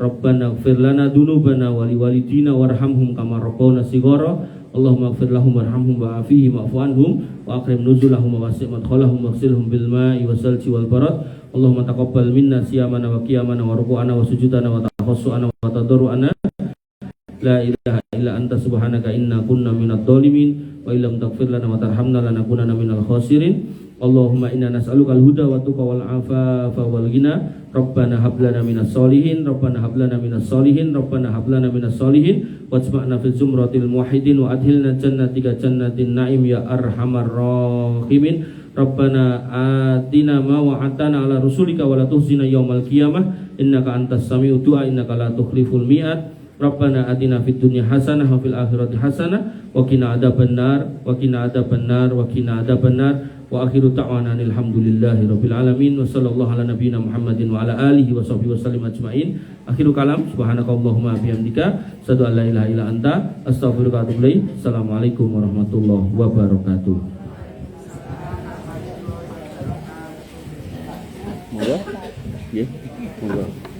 Rabbana ighfir lana dzunubana wa liwalidina warhamhum kama rabbawna shighara. Allahumma ighfir lahum warhamhum wa'afihim wa'fu anhum wa akrim nuzulahum wa wasi' madkhalahum waghsilhum bil ma'i wasalji wal barad. Allahumma taqabbal minna siyamana wa qiyamana wa ruku'ana wa sujudana wa takhassu'ana wa tadarru'ana. La ilaha illa anta subhanaka inna kunna minadh dhalimin wa illam taghfir lana wa tarhamna lanakunanna minal khasirin. Allahumma inna nas'aluka al-huda wa tuqa wal afafa wal ghina. Rabbana hab lana minas solihin, Rabbana hab lana minas solihin, Rabbana hab lana minas solihin wajma'na fil zumratil muwahhidin wa adkhilna jannatika jannatin na'im ya arhamar rahimin. Rabbana atina ma wa'atana ala rusulika wa la tuhzina yaumal qiyamah innaka antas sami'ud du'a innaka la tukhliful mi'ad. Rabbana atina fid dunya hasanah wa fil akhirati hasanah wa qina adzabannar wa qina adzabannar wa qina adzabannar. Wa akhiru ta'wana alhamdulillahi rabbil alamin wa sallallahu ala nabiyyina Muhammadin wa ala alihi wa sahbihi wasallim ajmain. Akhiru kalam subhanakallahumma bihamdika asyhadu an la ilaha illa anta astaghfiruka wa atubu ilaik. Assalamualaikum warahmatullahi wabarakatuh. Monggo. Nggih. Monggo.